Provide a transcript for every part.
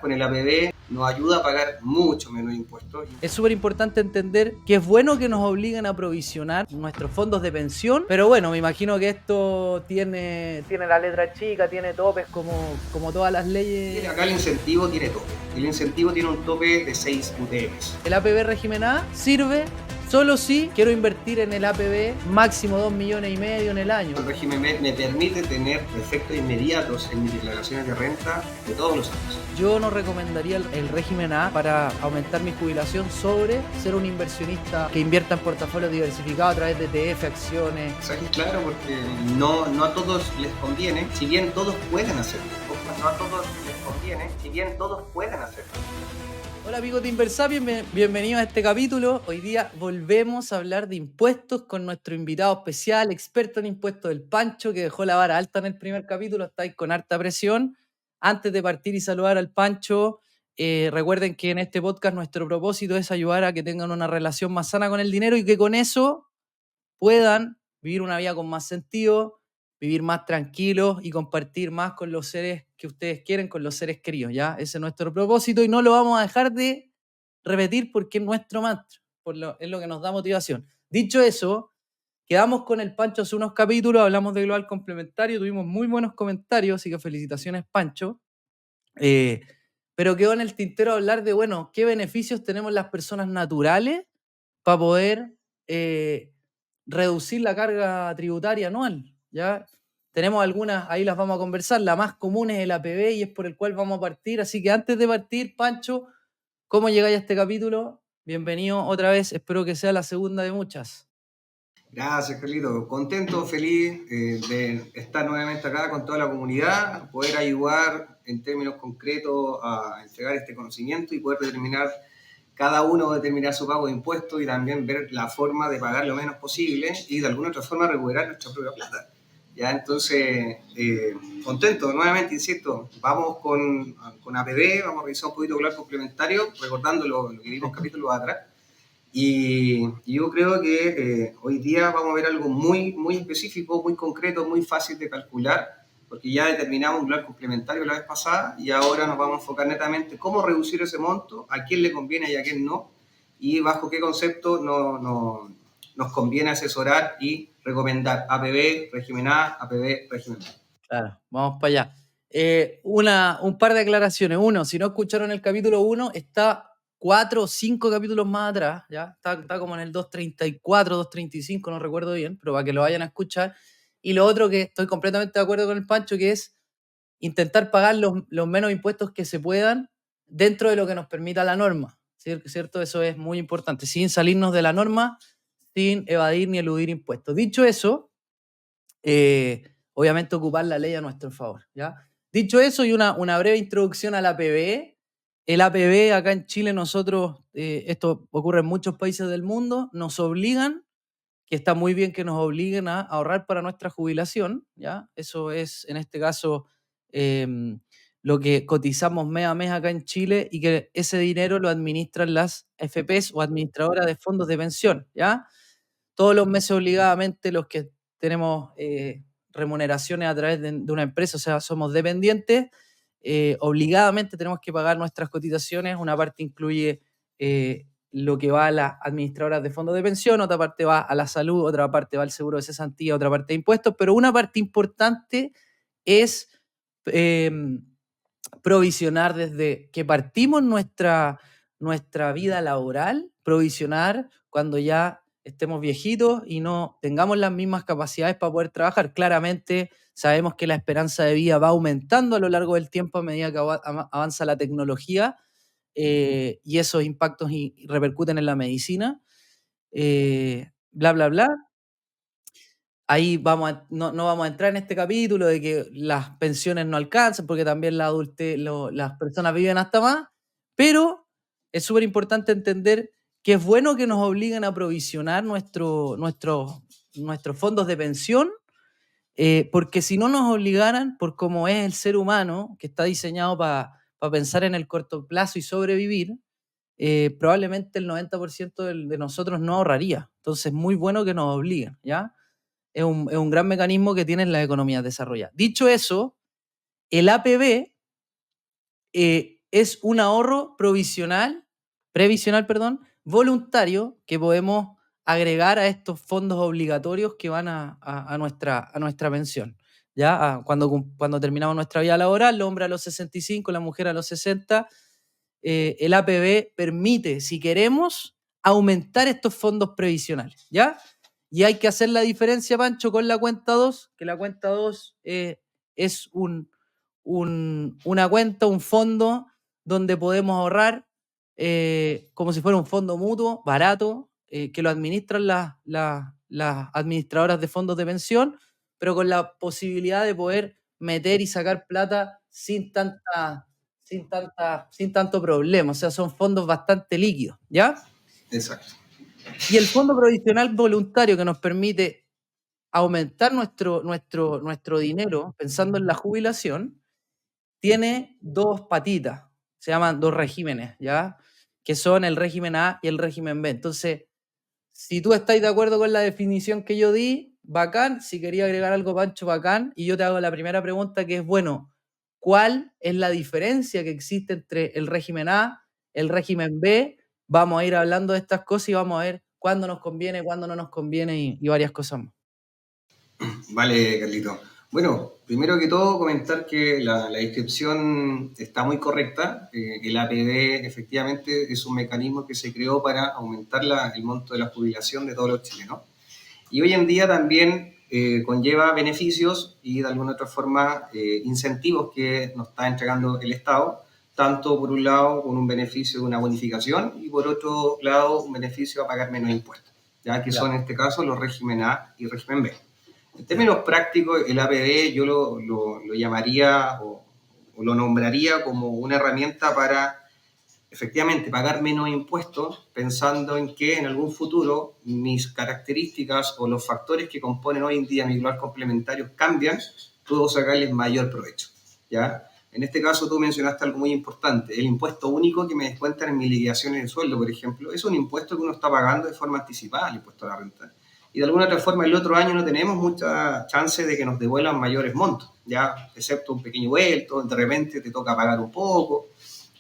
con el APB nos ayuda a pagar mucho menos impuestos. Es súper importante entender que es bueno que nos obliguen a provisionar nuestros fondos de pensión, pero bueno, me imagino que esto tiene la letra chica, tiene topes como todas las leyes. Acá el incentivo tiene tope. El incentivo tiene un tope de 6 UTMs. El APB régimen A sirve solo si quiero invertir en el APB máximo 2,5 millones en el año. El régimen B me permite tener efectos inmediatos en mis declaraciones de renta de todos los años. Yo no recomendaría el régimen A para aumentar mi jubilación sobre ser un inversionista que invierta en portafolios diversificados a través de ETF, acciones. Mensaje claro, porque no a todos les conviene, si bien todos pueden hacerlo. No a todos les conviene, si bien todos pueden hacerlo. Hola amigos de Inversapiens, bienvenidos a este capítulo. Hoy día volvemos a hablar de impuestos con nuestro invitado especial, experto en impuestos, el Pancho, que dejó la vara alta en el primer capítulo, estáis con harta presión. Antes de partir y saludar al Pancho, recuerden que en este podcast nuestro propósito es ayudar a que tengan una relación más sana con el dinero y que con eso puedan vivir una vida con más sentido, vivir más tranquilos y compartir más con los seres que ustedes quieren, con los seres queridos, ¿ya? Ese es nuestro propósito y no lo vamos a dejar de repetir porque es nuestro mantra, es lo que nos da motivación. Dicho eso, quedamos con el Pancho hace unos capítulos, hablamos de Global Complementario, tuvimos muy buenos comentarios, así que felicitaciones, Pancho. Pero quedó en el tintero hablar de, bueno, qué beneficios tenemos las personas naturales para poder reducir la carga tributaria anual, ¿ya? Tenemos algunas, ahí las vamos a conversar. La más común es el APB y es por el cual vamos a partir. Así que antes de partir, Pancho, ¿cómo llegáis a este capítulo? Bienvenido otra vez, espero que sea la segunda de muchas. Gracias, Carlito. Contento, feliz de estar nuevamente acá con toda la comunidad, poder ayudar en términos concretos a entregar este conocimiento y poder determinar, cada uno determinar su pago de impuestos y también ver la forma de pagar lo menos posible y de alguna otra forma recuperar nuestra propia plata. Ya, entonces, contento, nuevamente, insisto, vamos con APB, vamos a revisar un poquito Global Complementario, recordando lo que vimos capítulos atrás. Y yo creo que hoy día vamos a ver algo muy, muy específico, muy concreto, muy fácil de calcular, porque ya determinamos un Global Complementario la vez pasada y ahora nos vamos a enfocar netamente cómo reducir ese monto, a quién le conviene y a quién no, y bajo qué concepto nos conviene asesorar y recomendar APB, régimen A, APB, régimen B. Claro, vamos para allá. Un par de aclaraciones. Uno, si no escucharon el capítulo 1, está 4 o 5 capítulos más atrás, ¿ya? Está como en el 234, 235, no recuerdo bien, pero para que lo vayan a escuchar. Y lo otro que estoy completamente de acuerdo con el Pancho, que es intentar pagar los menos impuestos que se puedan dentro de lo que nos permita la norma, ¿cierto? Eso es muy importante, sin salirnos de la norma, sin evadir ni eludir impuestos. Dicho eso, obviamente ocupar la ley a nuestro favor, ¿ya? Dicho eso, y una breve introducción al APB. El APB acá en Chile nosotros, esto ocurre en muchos países del mundo, nos obligan, que está muy bien que nos obliguen a ahorrar para nuestra jubilación, ¿ya? Eso es, en este caso, lo que cotizamos mes a mes acá en Chile y que ese dinero lo administran las AFPs o administradoras de fondos de pensión, ¿ya? Todos los meses obligadamente los que tenemos remuneraciones a través de una empresa, o sea, somos dependientes, obligadamente tenemos que pagar nuestras cotizaciones. Una parte incluye lo que va a las administradoras de fondos de pensión, otra parte va a la salud, otra parte va al seguro de cesantía, otra parte de impuestos, pero una parte importante es provisionar desde que partimos nuestra vida laboral, provisionar cuando ya estemos viejitos y no tengamos las mismas capacidades para poder trabajar. Claramente sabemos que la esperanza de vida va aumentando a lo largo del tiempo a medida que avanza la tecnología, y esos impactos repercuten en la medicina, bla, bla, bla. Ahí no vamos a entrar en este capítulo de que las pensiones no alcanzan, porque también las personas viven hasta más, pero es súper importante entender que es bueno que nos obliguen a provisionar nuestros fondos de pensión, porque si no nos obligaran, por cómo es el ser humano, que está diseñado para pensar en el corto plazo y sobrevivir, probablemente el 90% de nosotros no ahorraría. Entonces es muy bueno que nos obliguen, ¿ya? Es un gran mecanismo que tienen las economías desarrolladas. Dicho eso, el APB es un ahorro previsional, voluntario que podemos agregar a estos fondos obligatorios que van a nuestra pensión. ¿Ya? Cuando terminamos nuestra vida laboral, el hombre a los 65, la mujer a los 60, el APB permite, si queremos, aumentar estos fondos previsionales, ¿ya? Y hay que hacer la diferencia, Pancho, con la cuenta 2, que la cuenta 2 es una cuenta, un fondo donde podemos ahorrar como si fuera un fondo mutuo, barato, que lo administran las administradoras de fondos de pensión, pero con la posibilidad de poder meter y sacar plata sin tanto problema. O sea, son fondos bastante líquidos, ¿ya? Exacto. Y el fondo provisional voluntario que nos permite aumentar nuestro dinero pensando en la jubilación, tiene dos patitas, se llaman dos regímenes, ¿ya? Que son el régimen A y el régimen B. Entonces, si tú estás de acuerdo con la definición que yo di, bacán. Si quería agregar algo, Pancho, bacán. Y yo te hago la primera pregunta, que es, bueno, ¿cuál es la diferencia que existe entre el régimen A, el régimen B? Vamos a ir hablando de estas cosas y vamos a ver cuándo nos conviene, cuándo no nos conviene y varias cosas más. Vale, Carlito. Bueno, primero que todo comentar que la descripción está muy correcta. El APB efectivamente es un mecanismo que se creó para aumentar el monto de la jubilación de todos los chilenos. Y hoy en día también conlleva beneficios y de alguna otra forma incentivos que nos está entregando el Estado, tanto por un lado con un beneficio de una bonificación y por otro lado un beneficio a pagar menos impuestos, ya que son en este caso los régimen A y régimen B. En términos prácticos, el APB yo lo llamaría o lo nombraría como una herramienta para efectivamente pagar menos impuestos, pensando en que en algún futuro mis características o los factores que componen hoy en día mi global complementario cambian, puedo sacarles mayor provecho, ¿ya? En este caso tú mencionaste algo muy importante, el impuesto único que me descuentan en mis liquidaciones de sueldo, por ejemplo, es un impuesto que uno está pagando de forma anticipada, el impuesto a la renta. Y de alguna otra forma el otro año no tenemos mucha chance de que nos devuelvan mayores montos, ya, excepto un pequeño vuelto, de repente te toca pagar un poco,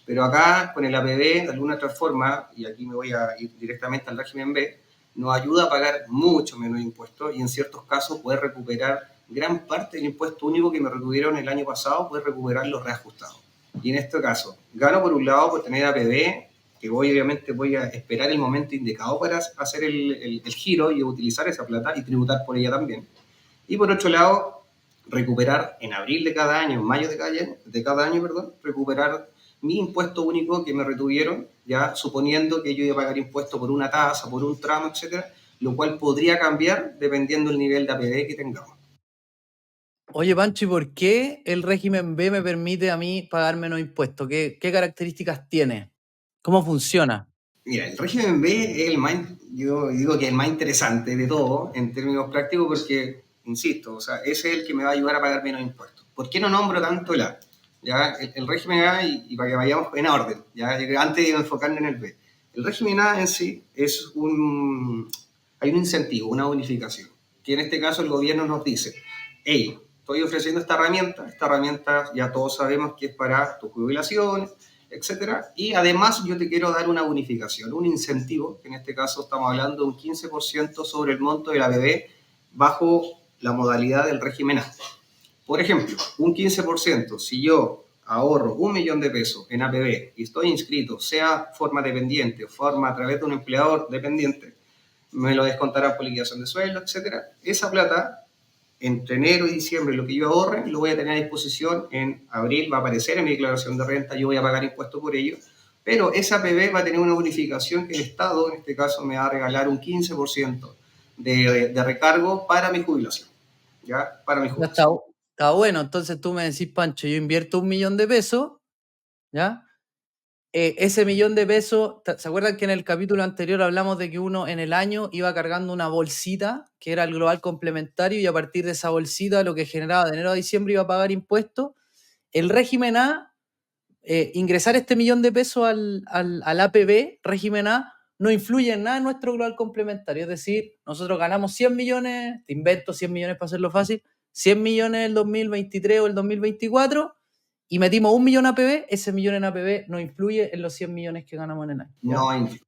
pero acá con el APB, de alguna otra forma, y aquí me voy a ir directamente al régimen B, nos ayuda a pagar mucho menos impuestos y en ciertos casos poder recuperar gran parte del impuesto único que me retuvieron el año pasado, poder recuperarlo reajustado. Y en este caso, gano por un lado por tener APB, que obviamente voy a esperar el momento indicado para hacer el giro y utilizar esa plata y tributar por ella también. Y por otro lado, recuperar en abril de cada año, en mayo de cada año, recuperar mi impuesto único que me retuvieron, ya suponiendo que yo iba a pagar impuesto por una tasa, por un tramo, etcétera, lo cual podría cambiar dependiendo del nivel de APB que tengamos. Oye, Pancho, ¿y por qué el régimen B me permite a mí pagar menos impuestos? ¿Qué características tiene? ¿Cómo funciona? Mira, el régimen B es el más, yo digo que es el más interesante de todo en términos prácticos porque, insisto, o sea, ese es el que me va a ayudar a pagar menos impuestos. ¿Por qué no nombro tanto el A? ¿Ya? El régimen A, y para que vayamos en orden, ¿ya? Antes de enfocarnos en el B. El régimen A en sí hay un incentivo, una bonificación, que en este caso el gobierno nos dice, hey, estoy ofreciendo esta herramienta ya todos sabemos que es para tu jubilación, etcétera. Y además yo te quiero dar una bonificación, un incentivo, que en este caso estamos hablando de un 15% sobre el monto de la APB bajo la modalidad del régimen A. Por ejemplo, un 15%, si yo ahorro 1.000.000 de pesos en APB y estoy inscrito, sea forma dependiente o forma a través de un empleador dependiente, me lo descontarán por liquidación de sueldo, etcétera. Esa plata entre enero y diciembre lo que yo ahorre lo voy a tener a disposición, en abril va a aparecer en mi declaración de renta, yo voy a pagar impuestos por ello, pero esa APB va a tener una bonificación que el Estado, en este caso, me va a regalar un 15% de recargo para mi jubilación, ¿ya? Para mi Ya está, jubilación. está bueno. Entonces tú me decís, Pancho, yo invierto 1.000.000 de pesos, ¿ya? Ese 1.000.000 de pesos, ¿se acuerdan que en el capítulo anterior hablamos de que uno en el año iba cargando una bolsita, que era el global complementario, y a partir de esa bolsita, lo que generaba de enero a diciembre iba a pagar impuestos? El régimen A, ingresar este 1.000.000 de pesos al APB, régimen A, no influye en nada en nuestro global complementario. Es decir, nosotros ganamos 100 millones, te invento 100 millones para hacerlo fácil, 100 millones el 2023 o el 2024, y metimos 1 millón APB, ese millón en APB no influye en los 100 millones que ganamos en el año. ¿Ya? No influye.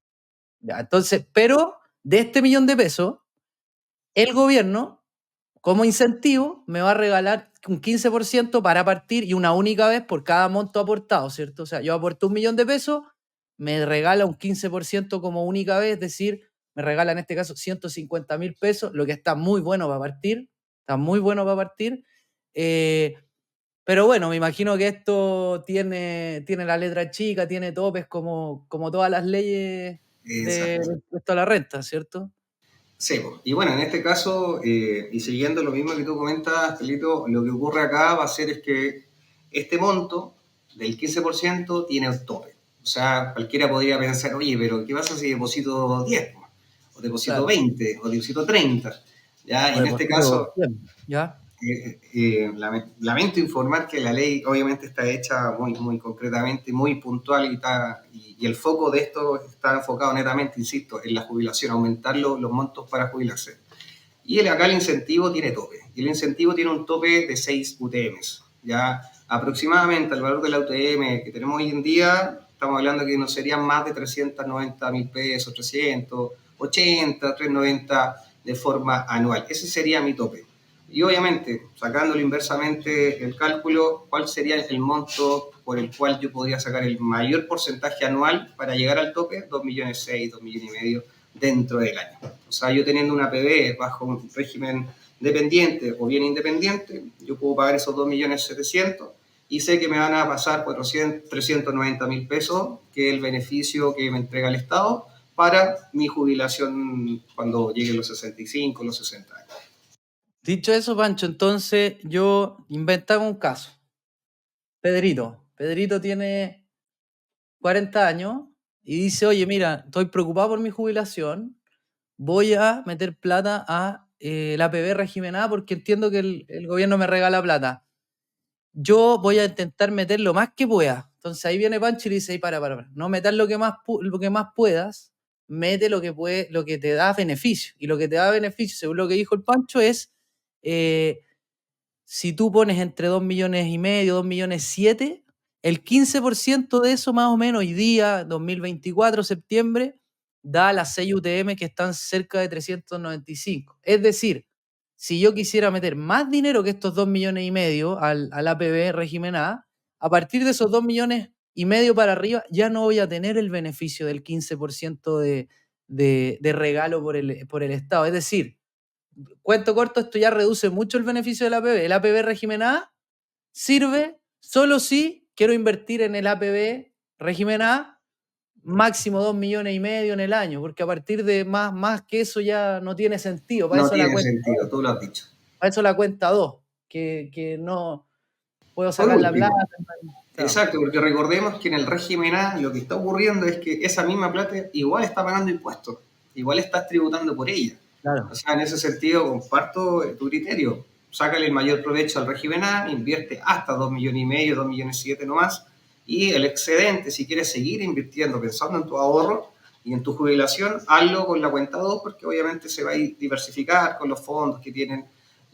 Ya, entonces, pero de este millón de pesos, el gobierno, como incentivo, me va a regalar un 15% para partir y una única vez por cada monto aportado, ¿cierto? O sea, yo aporto 1 millón de pesos, me regala un 15% como única vez, es decir, me regala en este caso 150.000 pesos, lo que está muy bueno para partir, está muy bueno para partir. Pero bueno, me imagino que esto tiene la letra chica, tiene topes como todas las leyes de Exacto. impuesto a la renta, ¿cierto? Sí, po. Y bueno, en este caso, y siguiendo lo mismo que tú comentas, Felito, lo que ocurre acá va a ser es que este monto del 15% tiene el tope. O sea, cualquiera podría pensar, oye, pero ¿qué pasa si deposito 10? Po? O deposito Claro. 20, o deposito 30. ¿Ya? O Y en este deposito caso, 100, ¿ya? lamento informar que la ley obviamente está hecha muy, muy concretamente, muy puntual y el foco de esto está enfocado netamente, insisto, en la jubilación, aumentar los montos para jubilarse. Y acá el incentivo tiene tope. Y el incentivo tiene un tope de 6 UTMs. Ya aproximadamente el valor de la UTM que tenemos hoy en día, estamos hablando que no serían más de 390.000 pesos, 380, 390 de forma anual. Ese sería mi tope. Y obviamente, sacándolo inversamente el cálculo, ¿cuál sería el monto por el cual yo podría sacar el mayor porcentaje anual para llegar al tope? 2,6 millones, 2,5 millones dentro del año. O sea, yo teniendo una PB bajo un régimen dependiente o bien independiente, yo puedo pagar esos 2.700.000 y sé que me van a pasar 390.000 pesos, que es el beneficio que me entrega el Estado para mi jubilación cuando lleguen los 65, los 60 años. Dicho eso, Pancho, entonces yo inventamos un caso. Pedrito tiene 40 años y dice, oye, mira, estoy preocupado por mi jubilación, voy a meter plata a la APB régimen A porque entiendo que el gobierno me regala plata. Yo voy a intentar meter lo más que pueda. Entonces ahí viene Pancho y le dice, "Ey, para. No metas lo que más puedas, mete lo que te da beneficio. Y lo que te da beneficio, según lo que dijo el Pancho, es eh, si tú pones entre 2,5 millones, 2,7 millones, el 15% de eso más o menos hoy día, 2024, septiembre, da las 6 UTM que están cerca de 395. Es decir, si yo quisiera meter más dinero que estos 2,5 millones al APB régimen A partir de esos 2,5 millones para arriba, ya no voy a tener el beneficio del 15% de regalo por el Estado. Es decir, cuento corto, esto ya reduce mucho el beneficio del APB. El APB régimen A sirve solo si quiero invertir en el APB régimen A máximo 2,5 millones en el año, porque a partir de más que eso ya no tiene sentido. Para No eso la tiene cuenta, sentido, tú lo has dicho. para eso la cuenta 2, que no puedo Por sacar la plata. último, Claro, exacto, porque recordemos que en el régimen A lo que está ocurriendo es que esa misma plata igual está pagando impuestos, igual estás tributando por ella. O claro. sea, en ese sentido comparto tu criterio. Sácale el mayor provecho al régimen A, invierte hasta 2,5 millones, 2,7 millones nomás, y el excedente, si quieres seguir invirtiendo pensando en tu ahorro y en tu jubilación, hazlo con la cuenta 2 porque obviamente se va a diversificar con los fondos que tienen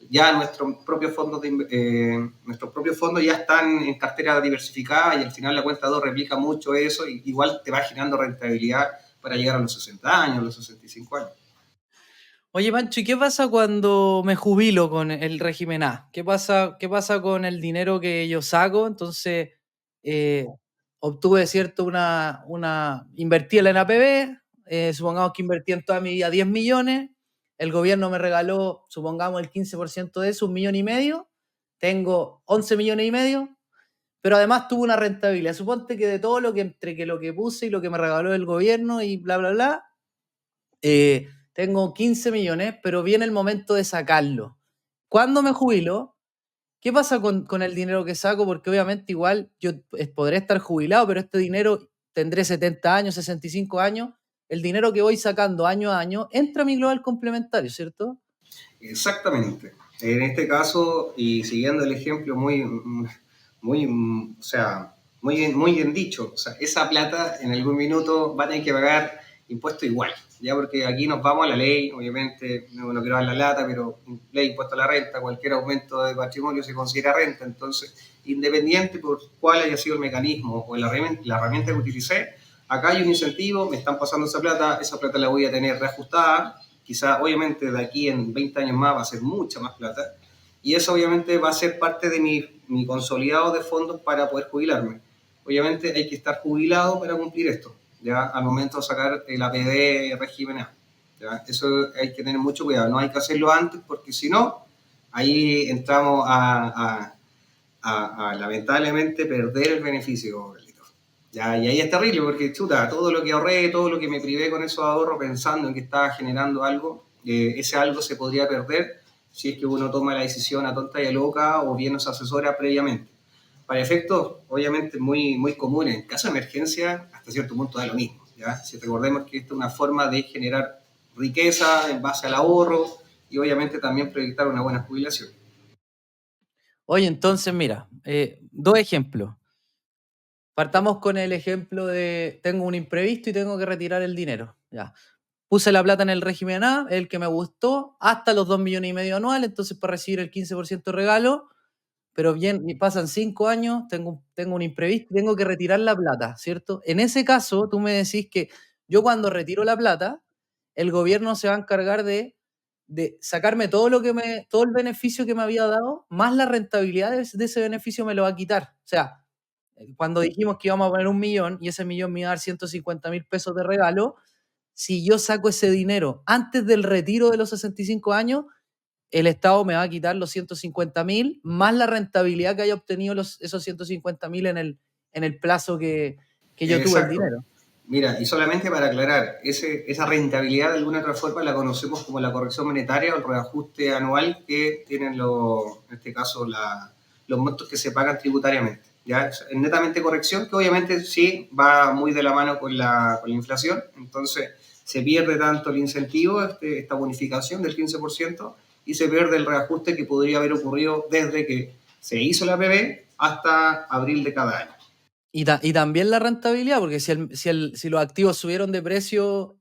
ya nuestros propios fondos ya están en cartera diversificada y al final la cuenta 2 replica mucho eso y igual te va generando rentabilidad para llegar a los 60 años, los 65 años. Oye, Pancho, ¿y qué pasa cuando me jubilo con el régimen A? ¿Qué pasa con el dinero que yo saco? Entonces, eh, obtuve, ¿cierto? Invertí en la APB, supongamos que invertí en toda mi vida 10 millones, el gobierno me regaló, supongamos, el 15% de eso, 1,5 millones, tengo 11,5 millones, pero además tuve una rentabilidad. Suponte que de todo lo que entre que lo que puse y lo que me regaló el gobierno y bla, bla, bla, tengo 15 millones, pero viene el momento de sacarlo. ¿Cuándo me jubilo? ¿Qué pasa con el dinero que saco? Porque obviamente igual yo podré estar jubilado, pero este dinero tendré 70 años, 65 años. El dinero que voy sacando año a año entra a mi global complementario, ¿cierto? Exactamente. En este caso, y siguiendo el ejemplo o sea, muy bien dicho, o sea, esa plata en algún minuto va a tener que pagar impuesto igual, ya porque aquí nos vamos a la ley, obviamente, no quiero dar la lata, pero ley, impuesto a la renta, cualquier aumento de patrimonio se considera renta, entonces, independiente por cuál haya sido el mecanismo o la herramienta que utilicé, acá hay un incentivo, me están pasando esa plata la voy a tener reajustada, quizá obviamente de aquí en 20 años más va a ser mucha más plata, y eso obviamente va a ser parte de mi consolidado de fondos para poder jubilarme. Obviamente hay que estar jubilado para cumplir esto, ¿ya? Al momento de sacar el APB régimen A. ¿Ya? Eso hay que tener mucho cuidado, no hay que hacerlo antes porque si no, ahí entramos a lamentablemente perder el beneficio. ¿Ya? Y ahí es terrible porque, chuta, todo lo que ahorré, todo lo que me privé con esos ahorros pensando en que estaba generando algo, ese algo se podría perder si es que uno toma la decisión a tonta y a loca o bien nos asesora previamente. Para efectos, obviamente, muy comunes. En caso de emergencia, hasta cierto punto da lo mismo. ¿Ya? Si recordemos que esta es una forma de generar riqueza en base al ahorro y obviamente también proyectar una buena jubilación. Oye, entonces mira, dos ejemplos. Partamos con el ejemplo de tengo un imprevisto y tengo que retirar el dinero. Ya. Puse la plata en el régimen A, el que me gustó, hasta los 2,5 millones anuales, entonces para recibir el 15% de regalo, pero bien, y pasan 5 años, tengo un imprevisto y tengo que retirar la plata, ¿cierto? En ese caso, tú me decís que yo cuando retiro la plata, el gobierno se va a encargar de sacarme todo el beneficio que me había dado, más la rentabilidad de ese beneficio me lo va a quitar. O sea, cuando dijimos que íbamos a poner 1 millón y ese millón me iba a dar 150,000 pesos de regalo, si yo saco ese dinero antes del retiro de los 65 años, el Estado me va a quitar los 150,000 más la rentabilidad que haya obtenido esos 150,000 en el plazo que yo tuve el Exacto. dinero. Mira, y solamente para aclarar, esa rentabilidad de alguna otra forma la conocemos como la corrección monetaria o el reajuste anual que tienen en este caso los montos que se pagan tributariamente. ¿Ya? Es netamente corrección, que obviamente sí va muy de la mano con la inflación, entonces se pierde tanto el incentivo, esta bonificación del 15%, y se pierde el reajuste que podría haber ocurrido desde que se hizo la PB hasta abril de cada año. Y también la rentabilidad, porque si los activos subieron de precio,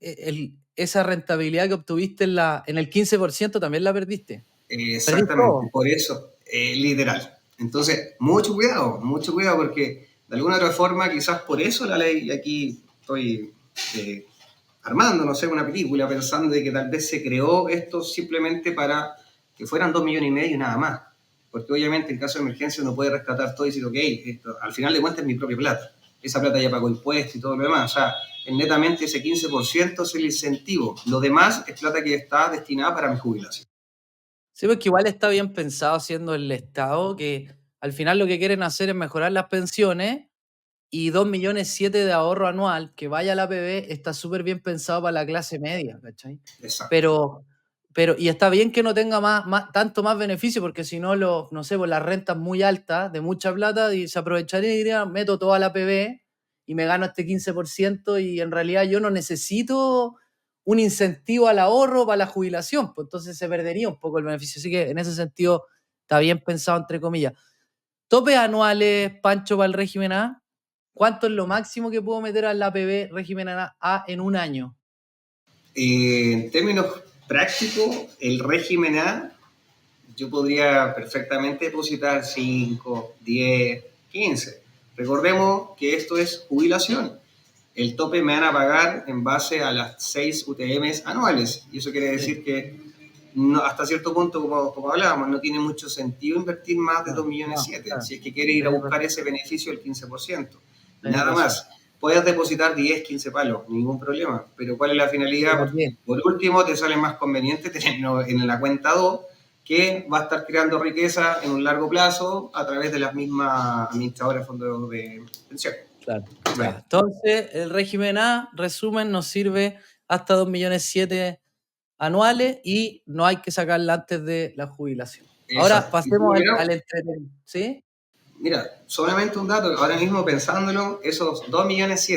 esa rentabilidad que obtuviste en el 15% también la perdiste. Perdiste Exactamente, todo. por eso, literal. Entonces, mucho cuidado, porque de alguna otra forma, quizás por eso la ley, y aquí estoy eh, armando, no sé, una película, pensando de que tal vez se creó esto simplemente para que fueran 2,5 millones y nada más. Porque obviamente en caso de emergencia uno puede rescatar todo y decir, ok, esto, al final de cuentas es mi propia plata. Esa plata ya pagó impuestos y todo lo demás. O sea, netamente ese 15% es el incentivo. Lo demás es plata que está destinada para mi jubilación. Sí, porque igual está bien pensado siendo el Estado que al final lo que quieren hacer es mejorar las pensiones y 2,7 millones de ahorro anual que vaya a la APB está súper bien pensado para la clase media, ¿cachai? Exacto. Pero, y está bien que no tenga tanto más beneficio porque si no, no sé, pues las rentas muy altas, de mucha plata, y se aprovecharía y diría, meto toda la APB y me gano este 15% y en realidad yo no necesito un incentivo al ahorro para la jubilación, pues entonces se perdería un poco el beneficio. Así que en ese sentido está bien pensado, entre comillas. Topes anuales, Pancho, para el régimen A. ¿Cuánto es lo máximo que puedo meter al APB régimen A en un año? En términos prácticos, el régimen A, yo podría perfectamente depositar 5, 10, 15. Recordemos que esto es jubilación. El tope me van a pagar en base a las 6 UTMs anuales. Y eso quiere Sí, decir que no, hasta cierto punto, como hablábamos, no tiene mucho sentido invertir más de no, 2 millones no, 7 claro. si es que quiere ir a Tenés buscar razón. ese beneficio del 15%. Tenés Nada razón. más. Puedes depositar 10, 15 palos, ningún problema. Pero ¿cuál es la finalidad? ¿Pero qué? Porque por último te sale más conveniente tenerlo en la cuenta 2 que va a estar creando riqueza en un largo plazo a través de las mismas administradoras de fondos de pensión. Claro. Ya. Entonces, el régimen A, resumen, nos sirve hasta 2,7 millones anuales y no hay que sacarla antes de la jubilación. Ahora Exacto. Y por pasemos lo al menos, entretenimiento. ¿Sí? mira, solamente un dato, ahora mismo pensándolo, esos 2,7 millones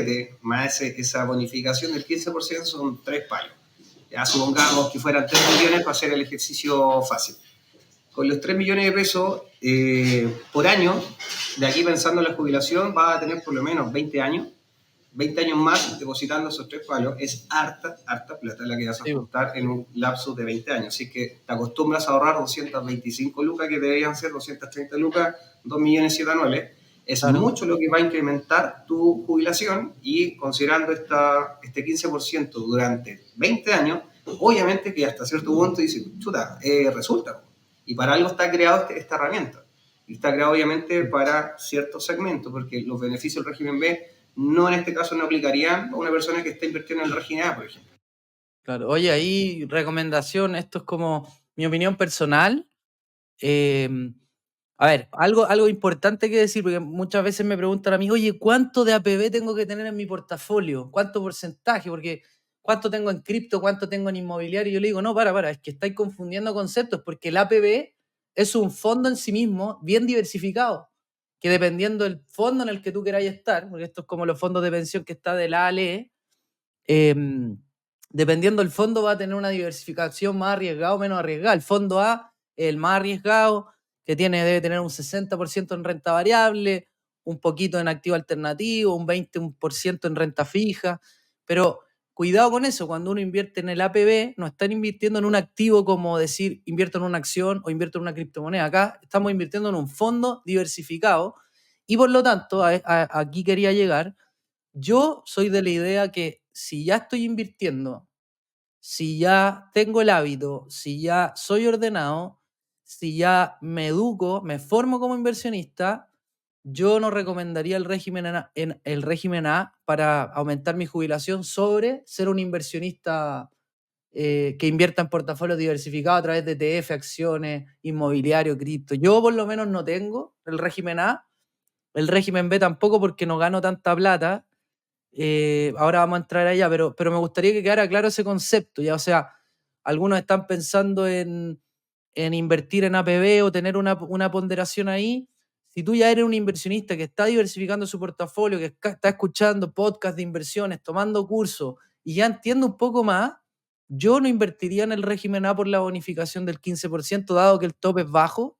más esa bonificación del 15% son 3 palos. Ya supongamos que fueran 3 millones para hacer el ejercicio fácil. Con los 3 millones de pesos por año, de aquí pensando en la jubilación, va a tener por lo menos 20 años, 20 años más depositando esos 3 palos, es harta plata la que vas a juntar en un lapso de 20 años. Así que te acostumbras a ahorrar 225 lucas, que deberían ser 230 lucas, 2 millones anuales. Es mucho lo que va a incrementar tu jubilación, y considerando este 15% durante 20 años, obviamente que hasta cierto punto dices, chuta, resulta. Y para algo está creado esta herramienta. Y está creado obviamente para ciertos segmentos, porque los beneficios del régimen B no, en este caso, no aplicarían a una persona que está invirtiendo en el régimen A, por ejemplo. Claro, oye, ahí recomendación, esto es como mi opinión personal. A ver, algo importante que decir, porque muchas veces me preguntan a mí, oye, ¿cuánto de APB tengo que tener en mi portafolio? ¿Cuánto porcentaje? Porque ¿cuánto tengo en cripto? ¿Cuánto tengo en inmobiliario? Yo le digo, no, para, es que estáis confundiendo conceptos, porque el APB es un fondo en sí mismo bien diversificado, que dependiendo del fondo en el que tú queráis estar, porque esto es como los fondos de pensión que está de la ALE, dependiendo del fondo va a tener una diversificación más arriesgada o menos arriesgada. El fondo A, el más arriesgado, que debe tener un 60% en renta variable, un poquito en activo alternativo, un 20% en renta fija, pero cuidado con eso, cuando uno invierte en el APB, no están invirtiendo en un activo como decir, invierto en una acción o invierto en una criptomoneda. Acá estamos invirtiendo en un fondo diversificado, y por lo tanto, aquí quería llegar. Yo soy de la idea que si ya estoy invirtiendo, si ya tengo el hábito, si ya soy ordenado, si ya me educo, me formo como inversionista, yo no recomendaría el régimen A para aumentar mi jubilación sobre ser un inversionista que invierta en portafolios diversificados a través de ETF, acciones, inmobiliario, cripto. Yo por lo menos no tengo el régimen A, el régimen B tampoco, porque no gano tanta plata. Ahora vamos a entrar allá, pero me gustaría que quedara claro ese concepto, ya, o sea, algunos están pensando en invertir en APB o tener una ponderación ahí. Si tú ya eres un inversionista que está diversificando su portafolio, que está escuchando podcasts de inversiones, tomando cursos y ya entiende un poco más, yo no invertiría en el régimen A por la bonificación del 15%, dado que el tope es bajo.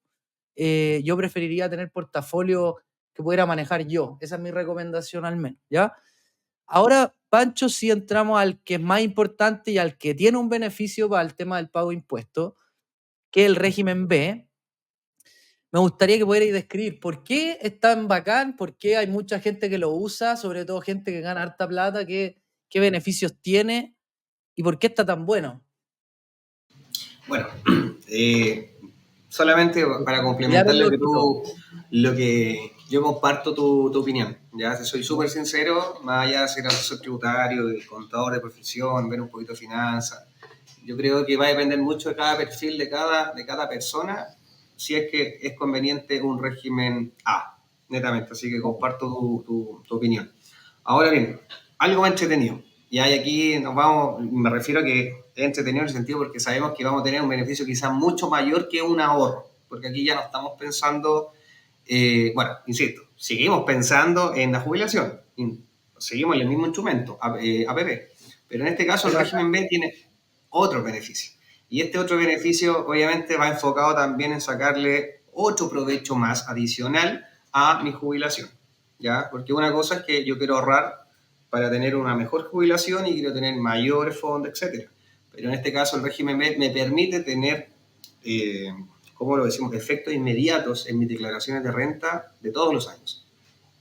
Yo preferiría tener portafolio que pudiera manejar yo. Esa es mi recomendación al menos, ¿ya? Ahora, Pancho, sí entramos al que es más importante y al que tiene un beneficio para el tema del pago de impuestos, que es el régimen B. Me gustaría que pudierais describir por qué es tan bacán, por qué hay mucha gente que lo usa, sobre todo gente que gana harta plata, qué beneficios tiene y por qué está tan bueno. Bueno, solamente para complementar lo que yo comparto tu opinión, ya soy súper sincero, más allá de ser asesor tributario, de contador de profesión, ver un poquito de finanzas, yo creo que va a depender mucho de cada perfil, de cada persona, si es que es conveniente un régimen A, netamente, así que comparto tu opinión. Ahora bien, algo más entretenido, y aquí me refiero a que es entretenido en el sentido porque sabemos que vamos a tener un beneficio quizás mucho mayor que un ahorro, porque aquí ya no estamos pensando, bueno, insisto, seguimos pensando en la jubilación, seguimos en el mismo instrumento, APP, pero en este caso el régimen B tiene otro beneficio. Y este otro beneficio obviamente va enfocado también en sacarle otro provecho más adicional a mi jubilación, ¿ya? Porque una cosa es que yo quiero ahorrar para tener una mejor jubilación y quiero tener mayores fondos, etc. Pero en este caso el régimen B me permite tener, ¿cómo lo decimos?, efectos inmediatos en mis declaraciones de renta de todos los años,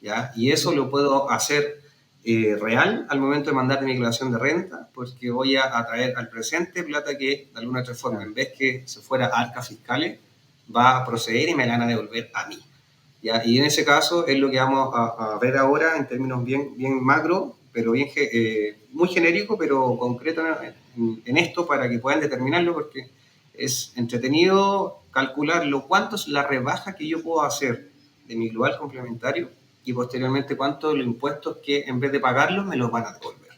¿ya? Y eso lo puedo hacer real al momento de mandar mi declaración de renta, porque voy a traer al presente plata que de alguna otra forma, en vez que se fuera a arcas fiscales, va a proceder y me la van a devolver a mí, ¿ya? Y en ese caso es lo que vamos a ver ahora en términos bien macro, pero muy genérico, pero concreto en esto para que puedan determinarlo, porque es entretenido calcularlo, cuánto es la rebaja que yo puedo hacer de mi global complementario y posteriormente cuánto de los impuestos que en vez de pagarlos me los van a devolver.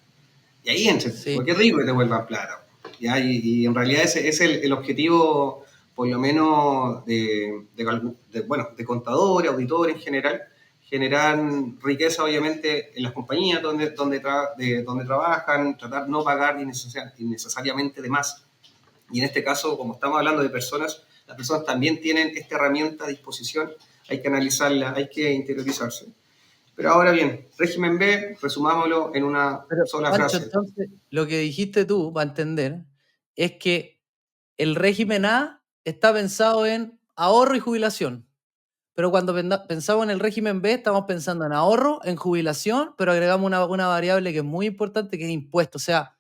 Y ahí entra, porque es rico que te devuelvan plata, ¿ya? Y en realidad ese es el objetivo, por lo menos de contadores, auditores en general, generar riqueza obviamente en las compañías donde trabajan, tratar no pagar innecesariamente de más. Y en este caso, como estamos hablando de personas, las personas también tienen esta herramienta a disposición, hay que analizarla, hay que interiorizarse. Pero ahora bien, régimen B, resumámoslo en una Pero, sola Pancho, frase. entonces, lo que dijiste tú, para entender, es que el régimen A está pensado en ahorro y jubilación. Pero cuando pensamos en el régimen B, estamos pensando en ahorro, en jubilación, pero agregamos una variable que es muy importante, que es impuesto. O sea,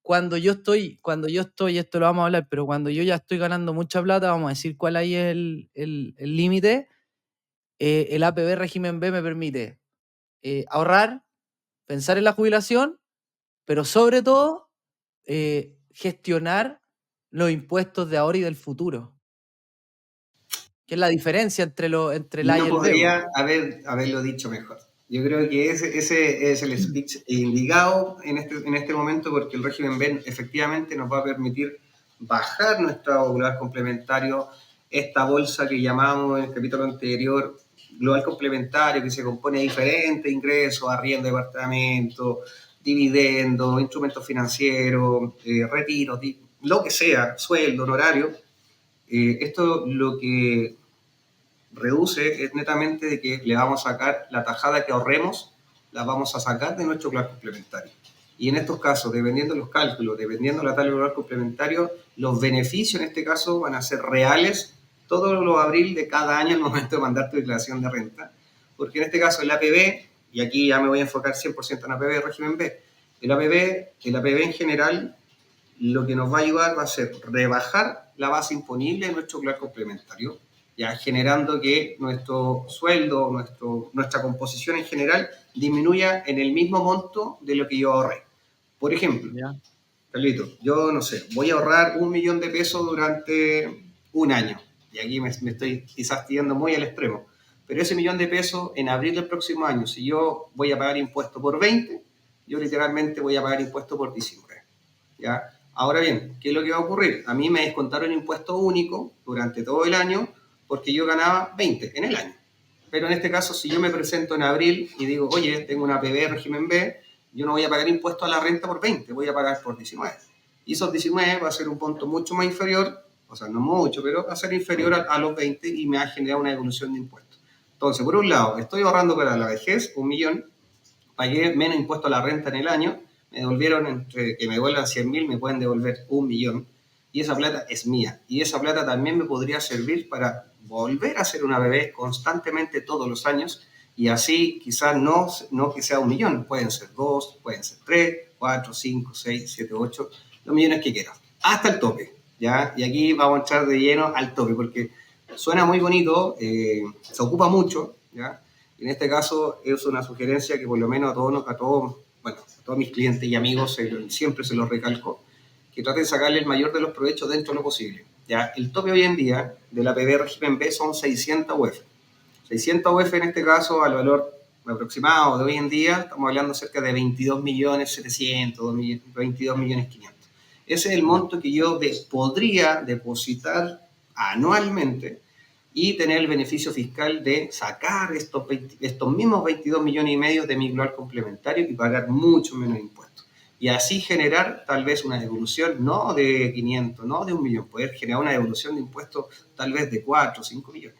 cuando yo estoy, esto lo vamos a hablar, pero cuando yo ya estoy ganando mucha plata, vamos a decir cuál ahí es el límite. El APB régimen B me permite ahorrar, pensar en la jubilación, pero sobre todo gestionar los impuestos de ahora y del futuro, que es la diferencia entre el A y No el B. Po. podría haberlo dicho mejor. Yo creo que ese es el speech indicado en este momento porque el régimen B efectivamente nos va a permitir bajar nuestro global complementario, esta bolsa que llamamos en el capítulo anterior global complementario, que se compone de diferentes ingresos, arriendo de departamento, dividendos, instrumentos financieros, retiros, lo que sea, sueldo, honorario. Esto lo que reduce es netamente de que le vamos a sacar la tajada que ahorremos, la vamos a sacar de nuestro plan complementario. Y en estos casos, dependiendo de los cálculos, dependiendo de la tabla global complementario, los beneficios en este caso van a ser reales todos los abril de cada año al momento de mandar tu declaración de renta. Porque en este caso el APB, y aquí ya me voy a enfocar 100% en APB régimen B, el APB en general lo que nos va a ayudar va a ser rebajar la base imponible de nuestro plan complementario, ya generando que nuestro sueldo, nuestra composición en general disminuya en el mismo monto de lo que yo ahorré. Por ejemplo, ¿Ya? Carlito, yo no sé, voy a ahorrar 1 millón de pesos durante un año, y aquí me estoy quizás tirando muy al extremo, pero ese 1 millón de pesos en abril del próximo año, si yo voy a pagar impuesto por 20, yo literalmente voy a pagar impuesto por 19. ¿Ya? Ahora bien, ¿qué es lo que va a ocurrir? A mí me descontaron impuesto único durante todo el año porque yo ganaba 20 en el año. Pero en este caso, si yo me presento en abril y digo, oye, tengo una PB régimen B, yo no voy a pagar impuesto a la renta por 20, voy a pagar por 19. Y esos 19 va a ser un punto mucho más inferior, o sea, no mucho, pero va a ser inferior a los 20 y me va a generar una devolución de impuestos. Entonces, por un lado, estoy ahorrando para la vejez 1 millón, pagué menos impuesto a la renta en el año, me devolvieron, entre que me devuelvan 100.000, me pueden devolver 1 millón, y esa plata es mía. Y esa plata también me podría servir para volver a hacer una bebé constantemente todos los años, y así quizás no que sea 1 millón, pueden ser dos, pueden ser tres, cuatro, cinco, seis, siete, ocho, los millones que quieras, hasta el tope, ¿ya? Y aquí vamos a entrar de lleno al tope, porque suena muy bonito, se ocupa mucho, ¿ya? En este caso es una sugerencia que por lo menos bueno, a todos mis clientes y amigos siempre se los recalco, que traten de sacarle el mayor de los provechos dentro de lo posible. ¿Ya? El tope hoy en día de la PB régimen B son 600 UF. 600 UF en este caso al valor aproximado de hoy en día, estamos hablando cerca de 22 millones 700, 22 millones 500. Ese es el monto que yo podría depositar anualmente y tener el beneficio fiscal de sacar estos mismos 22 millones y medio de mi global complementario y pagar mucho menos impuestos. Y así generar tal vez una devolución no de 500, no de 1 millón, poder generar una devolución de impuestos tal vez de 4 o 5 millones.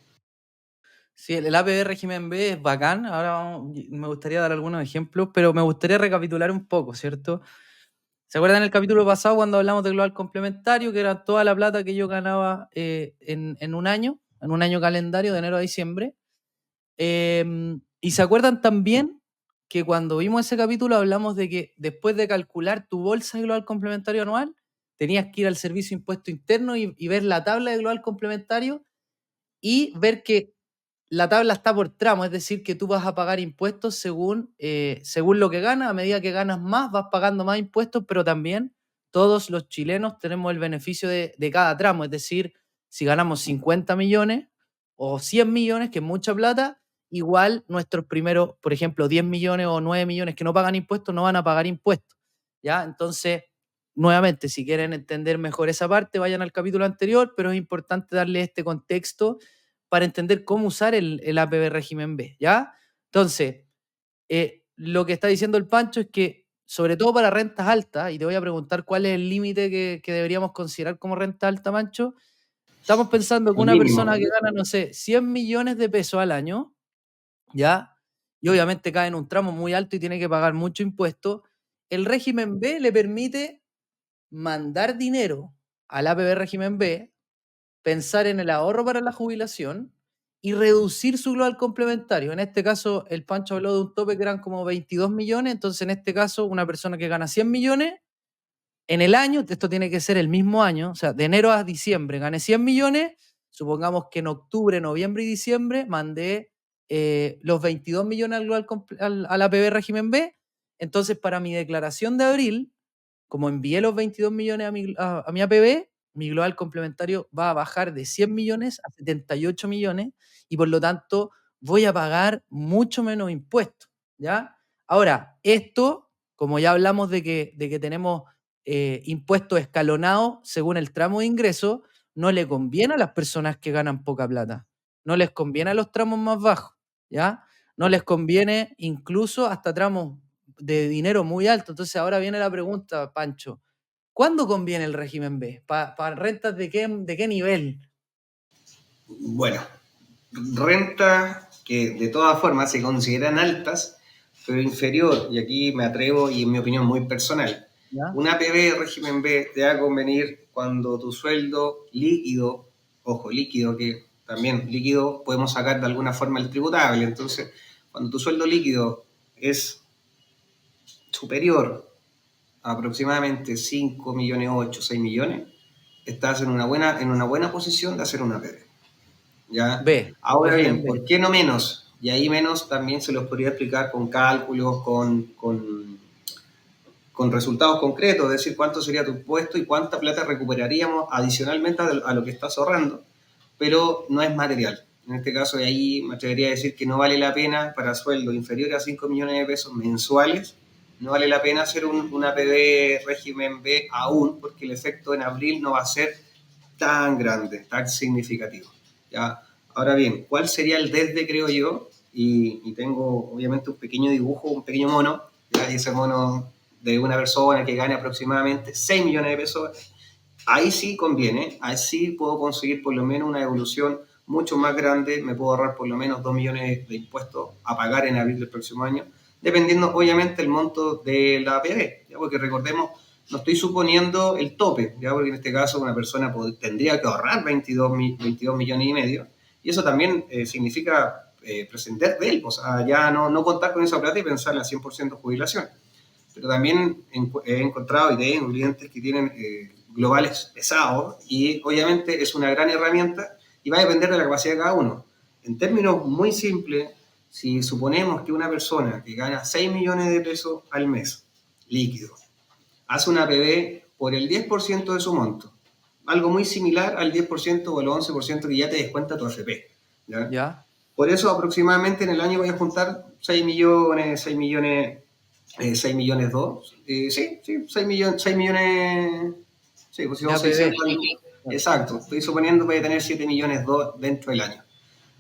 Sí, el APB régimen B es bacán. Ahora me gustaría dar algunos ejemplos, pero me gustaría recapitular un poco, ¿cierto? ¿Se acuerdan el capítulo pasado cuando hablamos de global complementario, que era toda la plata que yo ganaba en en un año calendario de enero a diciembre? Y se acuerdan también que cuando vimos ese capítulo hablamos de que después de calcular tu bolsa de global complementario anual, tenías que ir al servicio de impuesto interno y ver la tabla de global complementario y ver que la tabla está por tramo, es decir, que tú vas a pagar impuestos según lo que ganas. A medida que ganas más, vas pagando más impuestos, pero también todos los chilenos tenemos el beneficio de cada tramo. Es decir, si ganamos 50 millones o 100 millones, que es mucha plata, igual nuestros primeros, por ejemplo, 10 millones o 9 millones que no pagan impuestos, no van a pagar impuestos. ¿Ya? Entonces, nuevamente, si quieren entender mejor esa parte, vayan al capítulo anterior, pero es importante darle este contexto para entender cómo usar el APB régimen B, ¿ya? Entonces, lo que está diciendo el Pancho es que, sobre todo para rentas altas, y te voy a preguntar cuál es el límite que deberíamos considerar como renta alta, Pancho, estamos pensando que El una mínimo. persona que gana, no sé, 100 millones de pesos al año, ¿ya? y obviamente cae en un tramo muy alto y tiene que pagar mucho impuesto, el régimen B le permite mandar dinero al APB régimen B, pensar en el ahorro para la jubilación y reducir su global complementario. En este caso, el Pancho habló de un tope que eran como 22 millones, entonces en este caso, una persona que gana 100 millones en el año, esto tiene que ser el mismo año, o sea, de enero a diciembre gane 100 millones, supongamos que en octubre, noviembre y diciembre mandé los 22 millones al APB régimen B, entonces para mi declaración de abril, como envié los 22 millones a mi APB, mi global complementario va a bajar de 100 millones a 78 millones y por lo tanto voy a pagar mucho menos impuestos, ¿ya? Ahora, esto, como ya hablamos de que tenemos impuestos escalonados según el tramo de ingreso, no le conviene a las personas que ganan poca plata, no les conviene a los tramos más bajos, ¿ya? No les conviene incluso hasta tramos de dinero muy alto. Entonces ahora viene la pregunta, Pancho, ¿cuándo conviene el régimen B? ¿Para rentas de qué nivel? Bueno, rentas que de todas formas se consideran altas, pero inferior, y aquí me atrevo y en mi opinión muy personal, ¿Ya? una APB régimen B te va a convenir cuando tu sueldo líquido, ojo, líquido, que también líquido podemos sacar de alguna forma el tributable, entonces cuando tu sueldo líquido es superior a aproximadamente 5 millones, 8, 6 millones, estás en una buena posición de hacer una APB. ¿Ya? B, Ahora régimen bien, B. ¿por qué no menos? Y ahí menos también se los podría explicar con cálculos, con resultados concretos, es decir, cuánto sería tu impuesto y cuánta plata recuperaríamos adicionalmente a lo que estás ahorrando, pero no es material. En este caso, de ahí me atrevería a decir que no vale la pena para sueldos inferiores a 5 millones de pesos mensuales, no vale la pena hacer una PD régimen B aún, porque el efecto en abril no va a ser tan grande, tan significativo. ¿Ya? Ahora bien, ¿cuál sería el desde, creo yo? Y tengo obviamente un pequeño dibujo, un pequeño mono, ¿ya? Y ese mono de una persona que gane aproximadamente 6 millones de pesos, ahí sí conviene, ahí sí puedo conseguir por lo menos una evolución mucho más grande, me puedo ahorrar por lo menos 2 millones de impuestos a pagar en abril del próximo año, dependiendo obviamente el monto de la APB, ¿ya? Porque recordemos, no estoy suponiendo el tope, ¿ya? Porque en este caso una persona tendría que ahorrar 22 millones y medio, y eso también significa prescindir de él, o sea, ya no contar con esa plata y pensar en la 100% jubilación. Pero también he encontrado y tengo clientes que tienen globales pesados y obviamente es una gran herramienta y va a depender de la capacidad de cada uno. En términos muy simples, si suponemos que una persona que gana 6 millones de pesos al mes líquido hace una PB por el 10% de su monto, algo muy similar al 10% o al 11% que ya te descuenta tu AFP. ¿Ya? ¿Ya? Por eso aproximadamente en el año voy a juntar 6 millones, 6 millones, 6 millones 2, sí, 6 millones, 6 millones, sí, pues si De son APB. 600, exacto, estoy suponiendo que voy a tener 7 millones 2 dentro del año.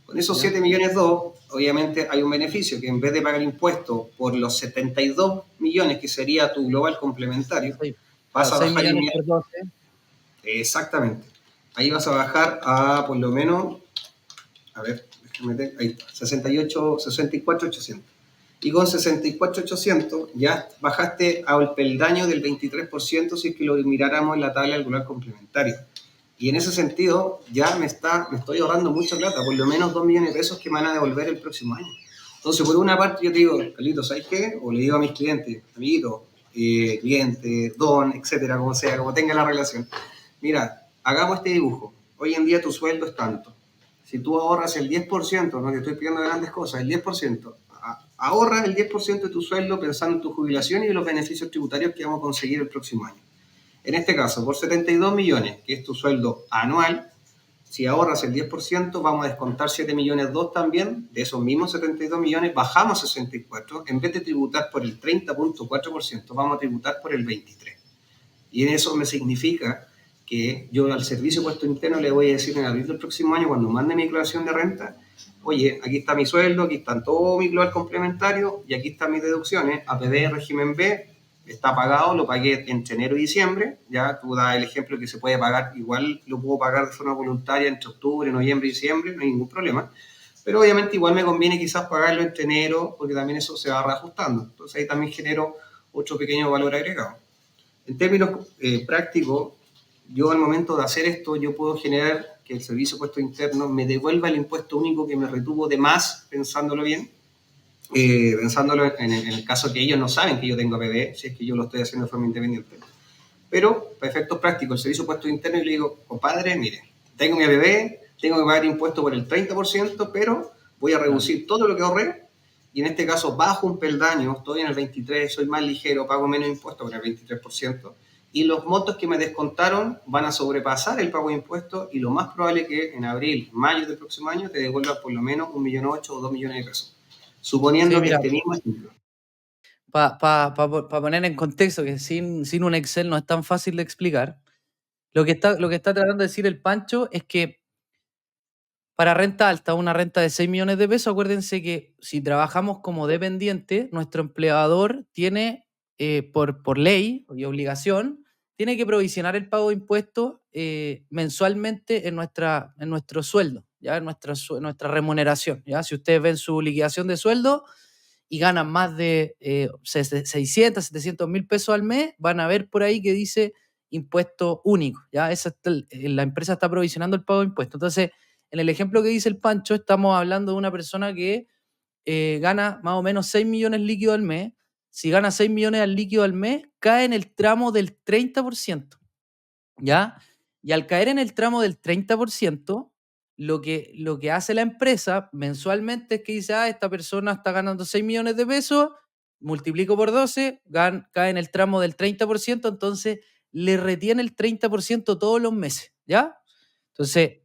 Con esos ¿Ya? 7 millones 2, obviamente hay un beneficio que en vez de pagar impuestos por los 72 millones que sería tu global complementario, vas Claro, a 6 bajar millones por 12. exactamente. Ahí vas a bajar a por lo menos, a ver, ahí está, 68, 64,800. Y con 64,800 ya bajaste al peldaño del 23% si es que lo miráramos en la tabla del global complementario. Y en ese sentido ya me estoy ahorrando mucha plata, por lo menos 2 millones de pesos que me van a devolver el próximo año. Entonces, por una parte yo te digo, Carlitos, ¿sabes qué? O le digo a mis clientes, amiguitos, cliente, don, etcétera, como sea, como tenga la relación. Mira, hagamos este dibujo. Hoy en día tu sueldo es tanto. Si tú ahorras el 10%, no te estoy pidiendo grandes cosas, el 10%, ahorra el 10% de tu sueldo pensando en tu jubilación y en los beneficios tributarios que vamos a conseguir el próximo año. En este caso, por 72 millones, que es tu sueldo anual, si ahorras el 10%, vamos a descontar 7 millones 2 también, de esos mismos 72 millones, bajamos 64, en vez de tributar por el 30,4%, vamos a tributar por el 23%. Y en eso me significa que yo al Servicio de Puesto Interno le voy a decir en abril del próximo año, cuando mande mi declaración de renta, oye, aquí está mi sueldo, aquí están todo mi global complementario y aquí están mis deducciones, APB, régimen B, está pagado, lo pagué entre enero y diciembre, ya tú das el ejemplo que se puede pagar, igual lo puedo pagar de forma voluntaria entre octubre, noviembre y diciembre, no hay ningún problema, pero obviamente igual me conviene quizás pagarlo entre enero, porque también eso se va reajustando. Entonces ahí también genero otro pequeño valor agregado. En términos prácticos, yo al momento de hacer esto, yo puedo generar que el servicio de impuesto interno me devuelva el impuesto único que me retuvo de más, pensándolo bien, pensándolo en el caso que ellos no saben que yo tengo APB, si es que yo lo estoy haciendo de forma independiente. Pero, para efectos prácticos, el servicio de impuesto interno, y le digo, compadre, mire, tengo mi APB, tengo que pagar impuesto por el 30%, pero voy a reducir todo lo que ahorré, y en este caso bajo un peldaño, estoy en el 23%, soy más ligero, pago menos impuestos con el 23%, y los montos que me descontaron van a sobrepasar el pago de impuestos, y lo más probable es que en abril, mayo del próximo año te devuelvan por lo menos 1,8 millones o 2 millones de pesos. Sí, Suponiendo que mira, este mismo ejemplo. para poner en contexto, que sin un Excel no es tan fácil de explicar, lo que está tratando de decir el Pancho es que para renta alta, una renta de 6 millones de pesos, acuérdense que si trabajamos como dependiente, nuestro empleador tiene, por ley y obligación, tiene que provisionar el pago de impuestos mensualmente en nuestro sueldo, ¿ya? En nuestra remuneración. ¿Ya? Si ustedes ven su liquidación de sueldo y ganan más de 600, 700 mil pesos al mes, van a ver por ahí que dice impuesto único. ¿Ya? La empresa está provisionando el pago de impuestos. Entonces, en el ejemplo que dice el Pancho, estamos hablando de una persona que gana más o menos 6 millones líquidos al mes. Si gana 6 millones al líquido al mes, cae en el tramo del 30%, ¿ya? Y al caer en el tramo del 30%, lo que hace la empresa mensualmente es que dice, esta persona está ganando 6 millones de pesos, multiplico por 12, cae en el tramo del 30%, entonces le retiene el 30% todos los meses, ¿ya? Entonces,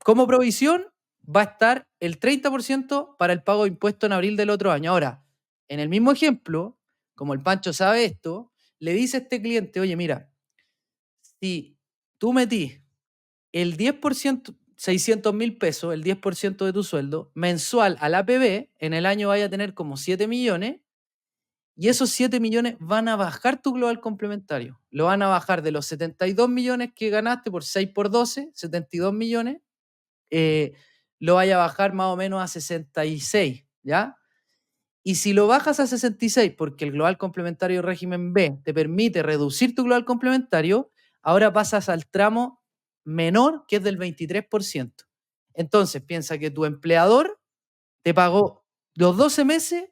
como provisión va a estar el 30% para el pago de impuestos en abril del otro año. Ahora, en el mismo ejemplo, como el Pancho sabe esto, le dice a este cliente, oye, mira, si tú metís el 10%, 600 mil pesos, el 10% de tu sueldo, mensual al APB, en el año vaya a tener como 7 millones, y esos 7 millones van a bajar tu global complementario. Lo van a bajar de los 72 millones que ganaste por 6 por 12, 72 millones, eh, lo vaya a bajar más o menos a 66, ¿ya? Y si lo bajas a 66 porque el global complementario régimen B te permite reducir tu global complementario, ahora pasas al tramo menor, que es del 23%. Entonces, piensa que tu empleador te pagó los 12 meses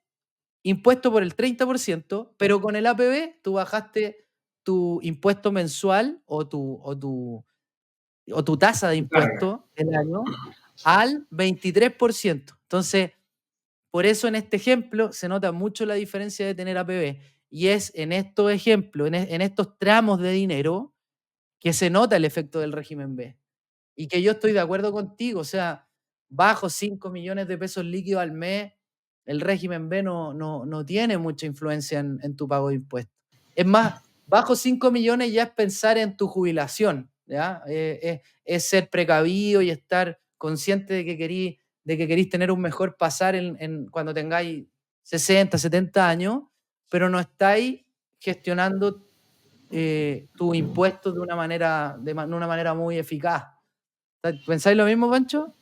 impuesto por el 30%, pero con el APB tú bajaste tu impuesto mensual o tu tasa de Carga. impuesto del año al 23%. Entonces, por eso en este ejemplo se nota mucho la diferencia de tener APB. Y es en estos ejemplos, en estos tramos de dinero, que se nota el efecto del régimen B. Y que yo estoy de acuerdo contigo, o sea, bajo 5 millones de pesos líquidos al mes, el régimen B no tiene mucha influencia en tu pago de impuestos. Es más, bajo 5 millones ya es pensar en tu jubilación, ¿ya? Es ser precavido y estar consciente de que querís tener un mejor pasar cuando tengáis 60, 70 años, pero no estáis gestionando tus impuestos de una manera muy eficaz. ¿Pensáis lo mismo, Pancho?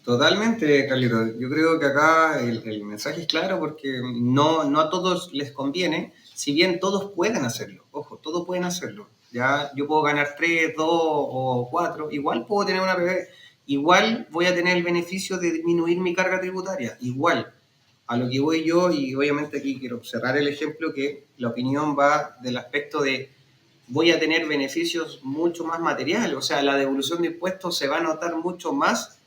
Totalmente, Carlito. Yo creo que acá el mensaje es claro porque no a todos les conviene, si bien todos pueden hacerlo. Ojo, todos pueden hacerlo. Ya yo puedo ganar 3, 2 o 4, igual puedo tener una PB, igual voy a tener el beneficio de disminuir mi carga tributaria, igual. A lo que voy yo, y obviamente aquí quiero cerrar el ejemplo, que la opinión va del aspecto de voy a tener beneficios mucho más materiales, o sea, la devolución de impuestos se va a notar mucho más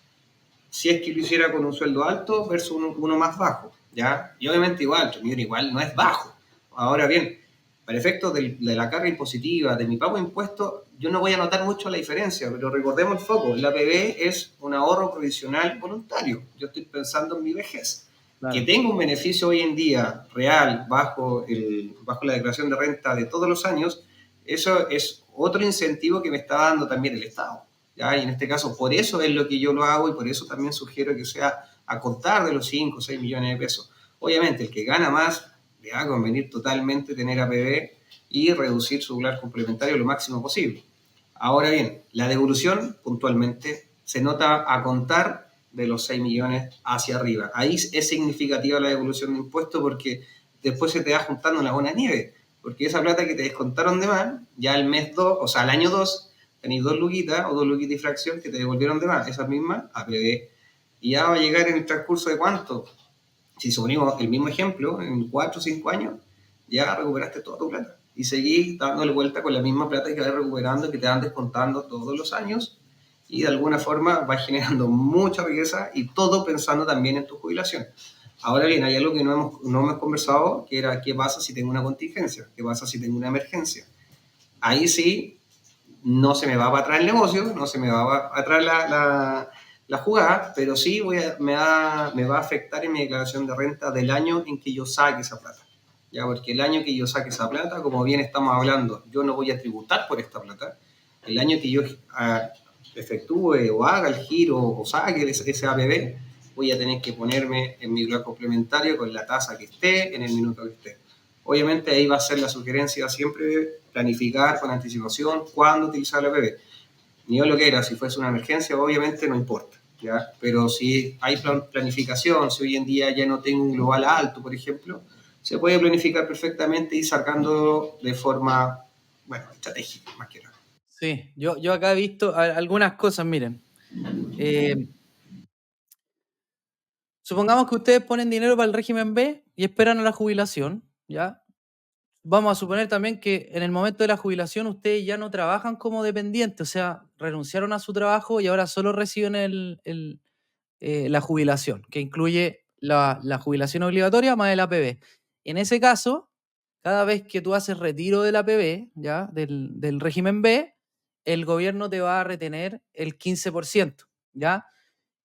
si es que lo hiciera con un sueldo alto versus uno más bajo, ¿ya? Y obviamente igual, tu millón igual no es bajo. Ahora bien, para efectos de la carga impositiva, de mi pago de impuestos, yo no voy a notar mucho la diferencia, pero recordemos el foco, la APB es un ahorro provisional voluntario. Yo estoy pensando en mi vejez. Que Claro. tengo un beneficio hoy en día real bajo la declaración de renta de todos los años, eso es otro incentivo que me está dando también el Estado. ¿Ya? Y en este caso, por eso es lo que yo lo hago y por eso también sugiero que sea a contar de los 5 o 6 millones de pesos. Obviamente, el que gana más le va a convenir totalmente tener APB y reducir su global complementario lo máximo posible. Ahora bien, la devolución puntualmente se nota a contar de los 6 millones hacia arriba. Ahí es significativa la devolución de impuestos porque después se te va juntando una buena nieve, porque esa plata que te descontaron de más, ya el mes 2, o sea, al año 2, tenéis 2 luquitas o 2 luquitas y fracción que te devolvieron de más, esas mismas APB, y ya va a llegar en el transcurso de cuánto, si suponemos el mismo ejemplo, en 4 o 5 años, ya recuperaste toda tu plata. Y seguís dándole vuelta con la misma plata que vas recuperando, que te van descontando todos los años, y de alguna forma vas generando mucha riqueza y todo pensando también en tu jubilación. Ahora bien, hay algo que no hemos conversado, que era qué pasa si tengo una contingencia, qué pasa si tengo una emergencia. Ahí sí, no se me va para atrás el negocio, no se me va para atrás la jugada, pero sí me va a afectar en mi declaración de renta del año en que yo saque esa plata. ¿Ya? Porque el año que yo saque esa plata, como bien estamos hablando, yo no voy a tributar por esta plata. El año que yo efectúe o haga el giro o saque ese APB, voy a tener que ponerme en mi bloque complementario con la tasa que esté, en el minuto que esté. Obviamente ahí va a ser la sugerencia siempre planificar con anticipación cuándo utilizar el APB. Ni yo lo que era, si fuese una emergencia, obviamente no importa, ¿ya? Pero si hay planificación, si hoy en día ya no tengo un global alto, por ejemplo, se puede planificar perfectamente y sacándolo de forma, bueno, estratégica, más que nada. Sí, yo acá he visto algunas cosas, miren. Supongamos que ustedes ponen dinero para el régimen B y esperan a la jubilación, ¿ya? Vamos a suponer también que en el momento de la jubilación ustedes ya no trabajan como dependientes, o sea, renunciaron a su trabajo y ahora solo reciben la jubilación, que incluye la jubilación obligatoria más el APB. En ese caso, cada vez que tú haces retiro del APB, ¿ya? Del régimen B, el gobierno te va a retener el 15%, ¿ya?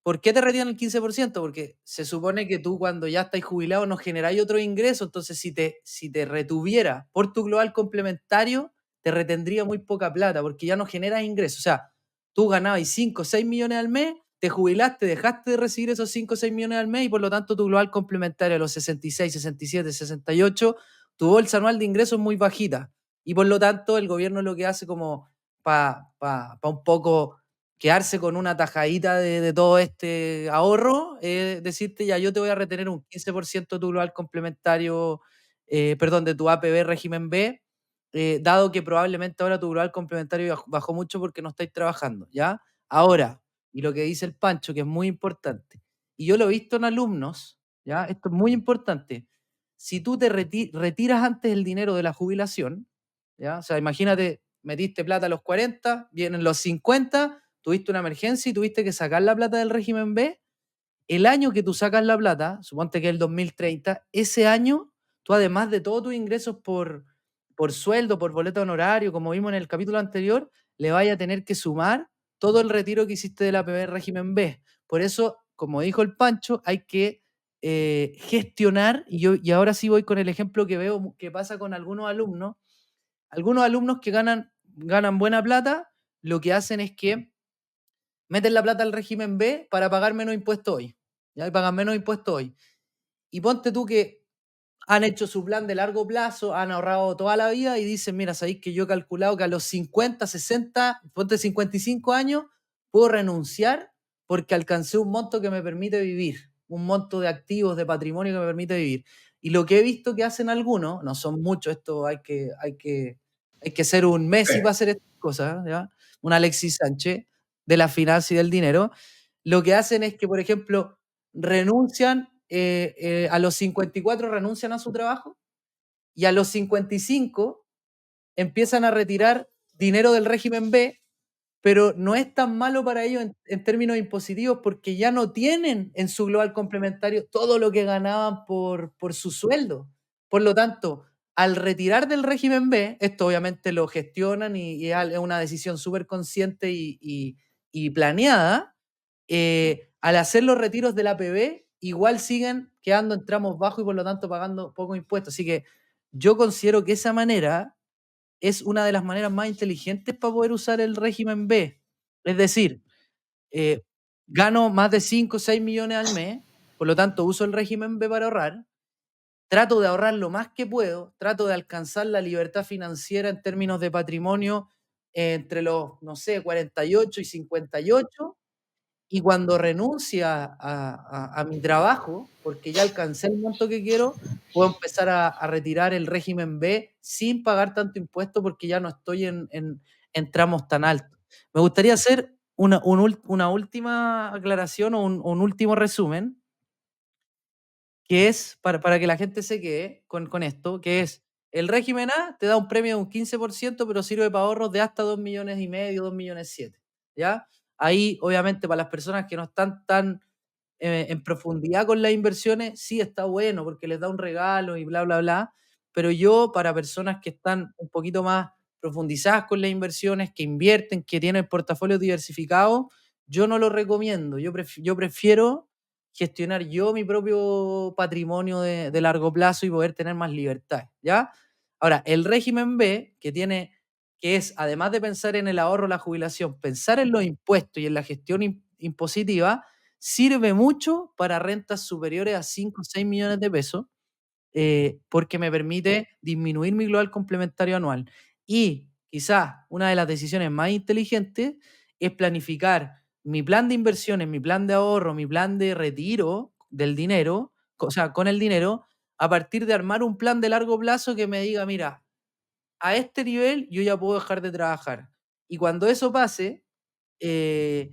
¿Por qué te retiran el 15%? Porque se supone que tú cuando ya estás jubilado no generáis otro ingreso, entonces si te retuviera por tu global complementario, te retendría muy poca plata, porque ya no generas ingresos. O sea, tú ganabas 5 o 6 millones al mes, te jubilaste, dejaste de recibir esos 5 o 6 millones al mes y por lo tanto tu global complementario a los 66, 67, 68, tu bolsa anual de ingresos es muy bajita. Y por lo tanto el gobierno lo que hace como para un poco quedarse con una tajadita de todo este ahorro, decirte ya yo te voy a retener un 15% de tu global complementario, perdón, de tu APB régimen B, dado que probablemente ahora tu global complementario bajó mucho porque no estáis trabajando, ¿ya? Ahora, y lo que dice el Pancho, que es muy importante, y yo lo he visto en alumnos, ¿ya? Esto es muy importante. Si tú te retiras antes el dinero de la jubilación, ¿ya? O sea, imagínate, metiste plata a los 40, vienen los 50, tuviste una emergencia y tuviste que sacar la plata del régimen B, el año que tú sacas la plata, suponte que es el 2030, ese año, tú además de todos tus ingresos por sueldo, por boleto honorario, como vimos en el capítulo anterior, le vaya a tener que sumar todo el retiro que hiciste de la APB régimen B. Por eso, como dijo el Pancho, hay que gestionar, y ahora sí voy con el ejemplo que veo que pasa con algunos alumnos que ganan buena plata, lo que hacen es que meten la plata al régimen B para pagar menos impuestos hoy. ¿Ya? Y pagan menos impuestos hoy. Y ponte tú que han hecho su plan de largo plazo, han ahorrado toda la vida y dicen, mira, sabéis que yo he calculado que a los 50, 60, ponte 55 años, puedo renunciar porque alcancé un monto que me permite vivir, un monto de activos, de patrimonio que me permite vivir. Y lo que he visto que hacen algunos, no son muchos, esto hay que ser un Messi para hacer estas cosas, ¿ya? Un Alexis Sánchez de la finanza y del dinero. Lo que hacen es que, por ejemplo, renuncian, a los 54 renuncian a su trabajo y a los 55 empiezan a retirar dinero del régimen B, pero no es tan malo para ellos en términos impositivos porque ya no tienen en su global complementario todo lo que ganaban por su sueldo. Por lo tanto, al retirar del régimen B, esto obviamente lo gestionan y es una decisión súper consciente y planeada, al hacer los retiros del APB, igual siguen quedando en tramos bajos y por lo tanto pagando poco impuesto. Así que yo considero que esa manera es una de las maneras más inteligentes para poder usar el régimen B. Es decir, eh, gano más de 5 o 6 millones al mes, por lo tanto uso el régimen B para ahorrar, trato de ahorrar lo más que puedo, trato de alcanzar la libertad financiera en términos de patrimonio entre los, no sé, 48 y 58, y cuando renuncie a mi trabajo, porque ya alcancé el monto que quiero, puedo empezar a retirar el régimen B sin pagar tanto impuesto porque ya no estoy en tramos tan altos. Me gustaría hacer una última aclaración o un último resumen, que es para que la gente se quede con esto, que es el régimen A te da un premio de un 15%, pero sirve para ahorros de hasta 2,5 millones, 2,7 millones, ¿ya? Ahí, obviamente, para las personas que no están tan en profundidad con las inversiones, sí está bueno porque les da un regalo y bla, bla, bla. Pero yo, para personas que están un poquito más profundizadas con las inversiones, que invierten, que tienen portafolios diversificados, yo no lo recomiendo. Yo prefiero gestionar yo mi propio patrimonio de largo plazo y poder tener más libertad, ¿ya? Ahora, el régimen B, que es, además de pensar en el ahorro, la jubilación, pensar en los impuestos y en la gestión impositiva, sirve mucho para rentas superiores a 5 o 6 millones de pesos, porque me permite disminuir mi global complementario anual. Y quizás una de las decisiones más inteligentes es planificar mi plan de inversiones, mi plan de ahorro, mi plan de retiro del dinero, o sea, con el dinero, a partir de armar un plan de largo plazo que me diga, mira, a este nivel yo ya puedo dejar de trabajar. Y cuando eso pase, eh,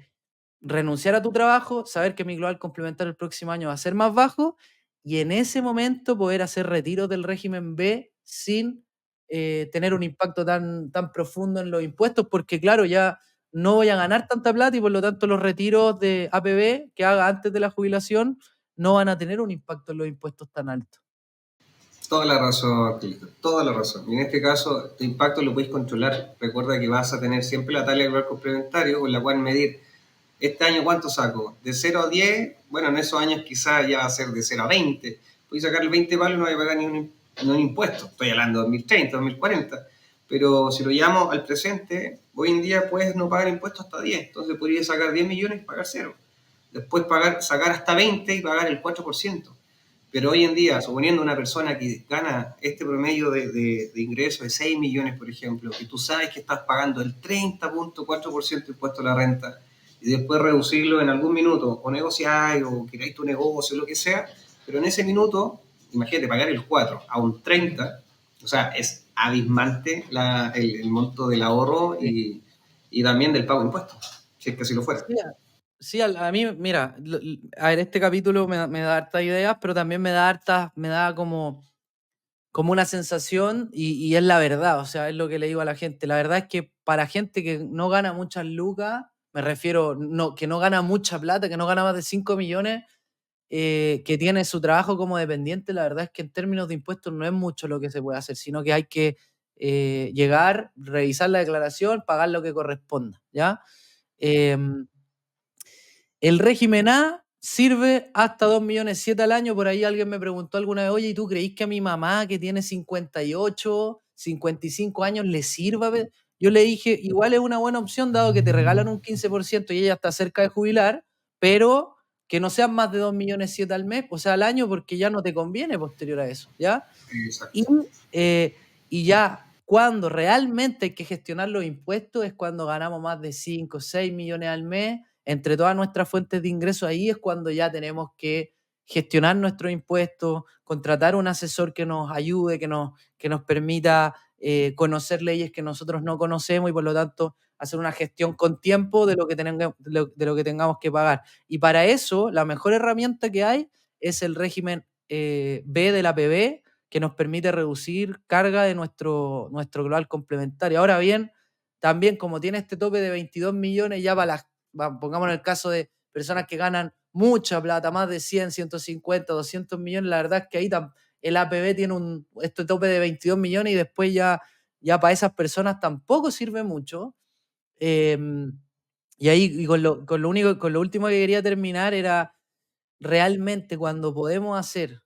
renunciar a tu trabajo, saber que mi global complementario el próximo año va a ser más bajo y en ese momento poder hacer retiros del régimen B sin tener un impacto tan profundo en los impuestos, porque claro, ya no voy a ganar tanta plata y por lo tanto los retiros de APB que haga antes de la jubilación no van a tener un impacto en los impuestos tan alto. Toda la razón, Cristo, toda la razón. Y en este caso, tu impacto lo puedes controlar. Recuerda que vas a tener siempre la tabla de valor complementario con la cual medir este año cuánto saco. De 0 a 10, bueno, en esos años quizás ya va a ser de 0 a 20. Puedes sacar el 20 palos y no voy a pagar ni un impuesto. Estoy hablando de 2030, 2040. Pero si lo llevamos al presente, hoy en día puedes no pagar impuestos hasta 10. Entonces podrías sacar 10 millones y pagar cero. Después sacar hasta 20 y pagar el 4%. Pero hoy en día, suponiendo una persona que gana este promedio de ingresos de 6 millones, por ejemplo, que tú sabes que estás pagando el 30,4% de impuesto a la renta y después reducirlo en algún minuto, o negociar, o creáis tu negocio, lo que sea, pero en ese minuto, imagínate, pagar el 4 a un 30, o sea, es abismante el monto del ahorro Sí. y también del pago de impuestos, si es que así lo fuera. Sí, sí, a mí, mira, a ver, este capítulo me da hartas ideas, pero también me da como una sensación y es la verdad, o sea, es lo que le digo a la gente. La verdad es que para gente que no gana muchas lucas, me refiero, no, que no gana mucha plata, que no gana más de 5 millones, que tiene su trabajo como dependiente, la verdad es que en términos de impuestos no es mucho lo que se puede hacer, sino que hay que llegar, revisar la declaración, pagar lo que corresponda, ¿ya? Em, el régimen A sirve hasta 2,7 millones al año. Por ahí alguien me preguntó alguna vez, oye, ¿y tú creís que a mi mamá que tiene 58, 55 años le sirva? Yo le dije, igual es una buena opción dado que te regalan un 15% y ella está cerca de jubilar, pero que no sean más de 2,7 millones al mes, o sea, al año, porque ya no te conviene posterior a eso, ¿ya? Y, Exacto. eh, y ya cuando realmente hay que gestionar los impuestos es cuando ganamos más de 5 o 6 millones al mes. Entre todas nuestras fuentes de ingresos, ahí es cuando ya tenemos que gestionar nuestros impuestos, contratar un asesor que nos ayude, que nos permita conocer leyes que nosotros no conocemos y por lo tanto hacer una gestión con tiempo de lo que de lo que tengamos que pagar. Y para eso, la mejor herramienta que hay es el régimen B de la PB, que nos permite reducir carga de nuestro global complementario. Ahora bien, también como tiene este tope de 22 millones, ya pongamos en el caso de personas que ganan mucha plata, más de 100, 150, 200 millones, la verdad es que ahí el APB tiene este tope de 22 millones y después ya para esas personas tampoco sirve mucho. Em, y ahí, y con lo último que quería terminar era realmente cuando podemos hacer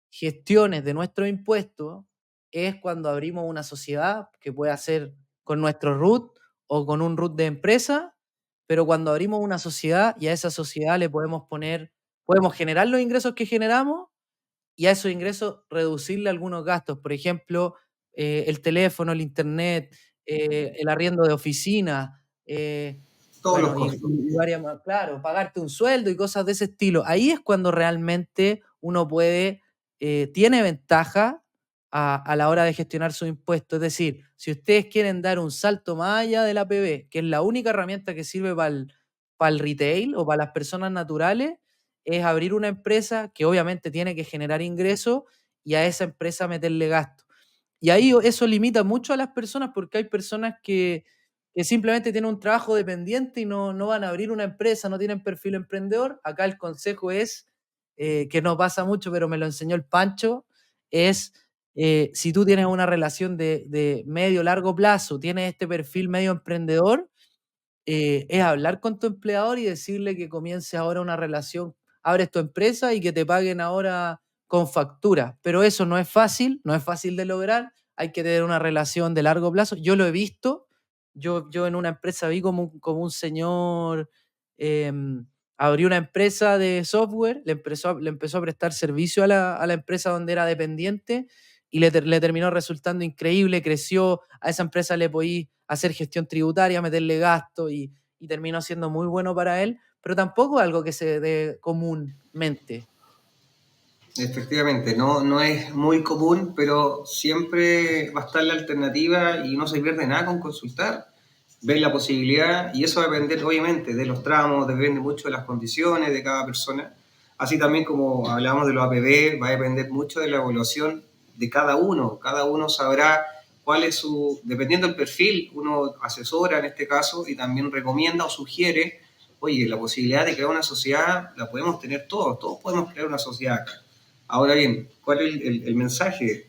gestiones de nuestros impuestos es cuando abrimos una sociedad que puede ser con nuestro RUT o con un RUT de empresa, pero cuando abrimos una sociedad y a esa sociedad le podemos generar los ingresos que generamos y a esos ingresos reducirle algunos gastos, por ejemplo, el teléfono, el internet, el arriendo de oficina, todos los Bueno, costos. y varias más, claro, pagarte un sueldo y cosas de ese estilo. Ahí es cuando realmente uno puede, tiene ventaja a la hora de gestionar sus impuestos. Es decir, si ustedes quieren dar un salto más allá de la APB, que es la única herramienta que sirve para el retail o para las personas naturales, es abrir una empresa que obviamente tiene que generar ingresos y a esa empresa meterle gasto. Y ahí eso limita mucho a las personas porque hay personas que simplemente tienen un trabajo dependiente y no van a abrir una empresa, no tienen perfil emprendedor. Acá el consejo es, que no pasa mucho, pero me lo enseñó el Pancho, es si tú tienes una relación de medio largo plazo, tienes este perfil medio emprendedor, es hablar con tu empleador y decirle que comience ahora una relación, abres tu empresa y que te paguen ahora con factura. Pero eso no es fácil, no es fácil de lograr, hay que tener una relación de largo plazo. Yo lo he visto, yo en una empresa vi como un señor abrió una empresa de software, le empezó a prestar servicio a la empresa donde era dependiente y le terminó resultando increíble, creció, a esa empresa le podí hacer gestión tributaria, meterle gasto y terminó siendo muy bueno para él, pero tampoco es algo que se dé comúnmente. Efectivamente, no es muy común, pero siempre va a estar la alternativa y no se pierde nada con consultar, ver la posibilidad y eso va a depender obviamente de los tramos, depende mucho de las condiciones de cada persona. Así también como hablamos de los APB, va a depender mucho de la evaluación de cada uno sabrá cuál es su, dependiendo del perfil, uno asesora en este caso y también recomienda o sugiere, oye, la posibilidad de crear una sociedad la podemos tener todos podemos crear una sociedad acá. Ahora bien, ¿cuál es el mensaje?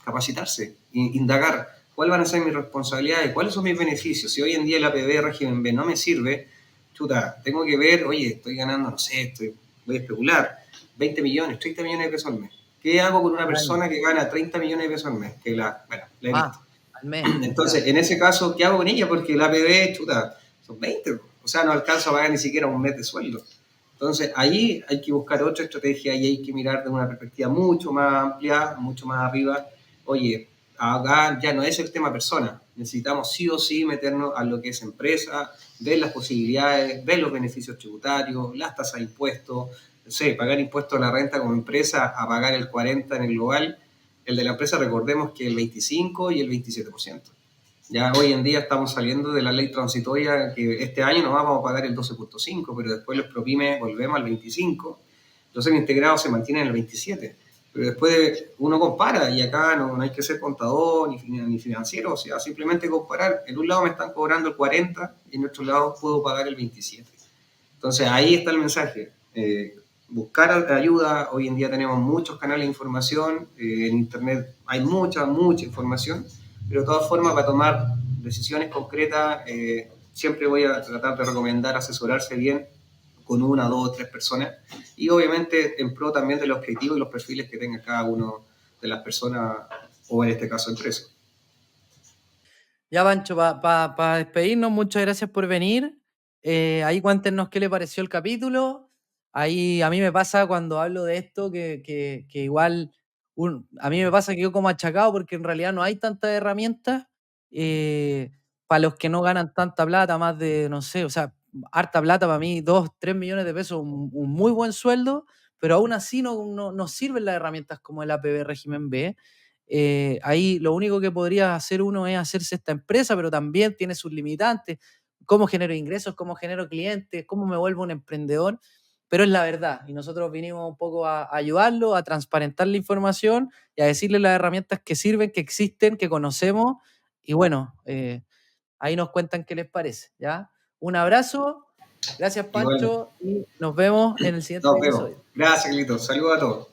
Capacitarse, indagar. ¿Cuáles van a ser mis responsabilidades? ¿Cuáles son mis beneficios? Si hoy en día el APB régimen B no me sirve, chuta, tengo que ver, oye, estoy ganando, no sé, voy a especular, 20 millones, 30 millones de pesos al mes. ¿Qué hago con una Al año. persona que gana 30 millones de pesos al mes? Bueno, la he Más, visto. al mes, Entonces, claro. en ese caso, ¿qué hago con ella? Porque el APB, chuta, son 20. O sea, no alcanzo a pagar ni siquiera un mes de sueldo. Entonces, ahí hay que buscar otra estrategia y hay que mirar de una perspectiva mucho más amplia, mucho más arriba. Oye, acá ya no es el tema persona. Necesitamos sí o sí meternos a lo que es empresa, ver las posibilidades, ver los beneficios tributarios, las tasas de impuestos, no sé, pagar impuestos a la renta como empresa, a pagar el 40% en el global. El de la empresa, recordemos que el 25% y el 27%. Ya hoy en día estamos saliendo de la ley transitoria que este año nos vamos a pagar el 12.5, pero después los ProPymes volvemos al 25. Los integrados se mantienen en el 27. Pero después uno compara y acá no hay que ser contador ni financiero, o sea, simplemente comparar. En un lado me están cobrando el 40 y en otro lado puedo pagar el 27. Entonces ahí está el mensaje. Buscar ayuda, hoy en día tenemos muchos canales de información, en Internet hay mucha información, pero de todas formas para tomar decisiones concretas siempre voy a tratar de recomendar asesorarse bien con una, dos, tres personas y obviamente en pro también del objetivo y los perfiles que tenga cada uno de las personas o en este caso empresa. Ya, Pancho, para despedirnos, muchas gracias por venir. Ahí cuéntenos qué le pareció el capítulo. Ahí a mí me pasa cuando hablo de esto que igual a mí me pasa que yo como achacado porque en realidad no hay tantas herramientas para los que no ganan tanta plata, más de, no sé, o sea, harta plata para mí, 2, 3 millones de pesos, un muy buen sueldo, pero aún así no sirven las herramientas como el APB régimen B. Ahí lo único que podría hacer uno es hacerse esta empresa, pero también tiene sus limitantes. ¿Cómo genero ingresos? ¿Cómo genero clientes? ¿Cómo me vuelvo un emprendedor? Pero es la verdad. Y nosotros vinimos un poco a ayudarlo, a transparentar la información y a decirle las herramientas que sirven, que existen, que conocemos. Y bueno, ahí nos cuentan qué les parece. ¿Ya? Un abrazo. Gracias, Igual, Pancho. Y nos vemos en el siguiente nos vemos. episodio. Gracias, Lito. Saludos a todos.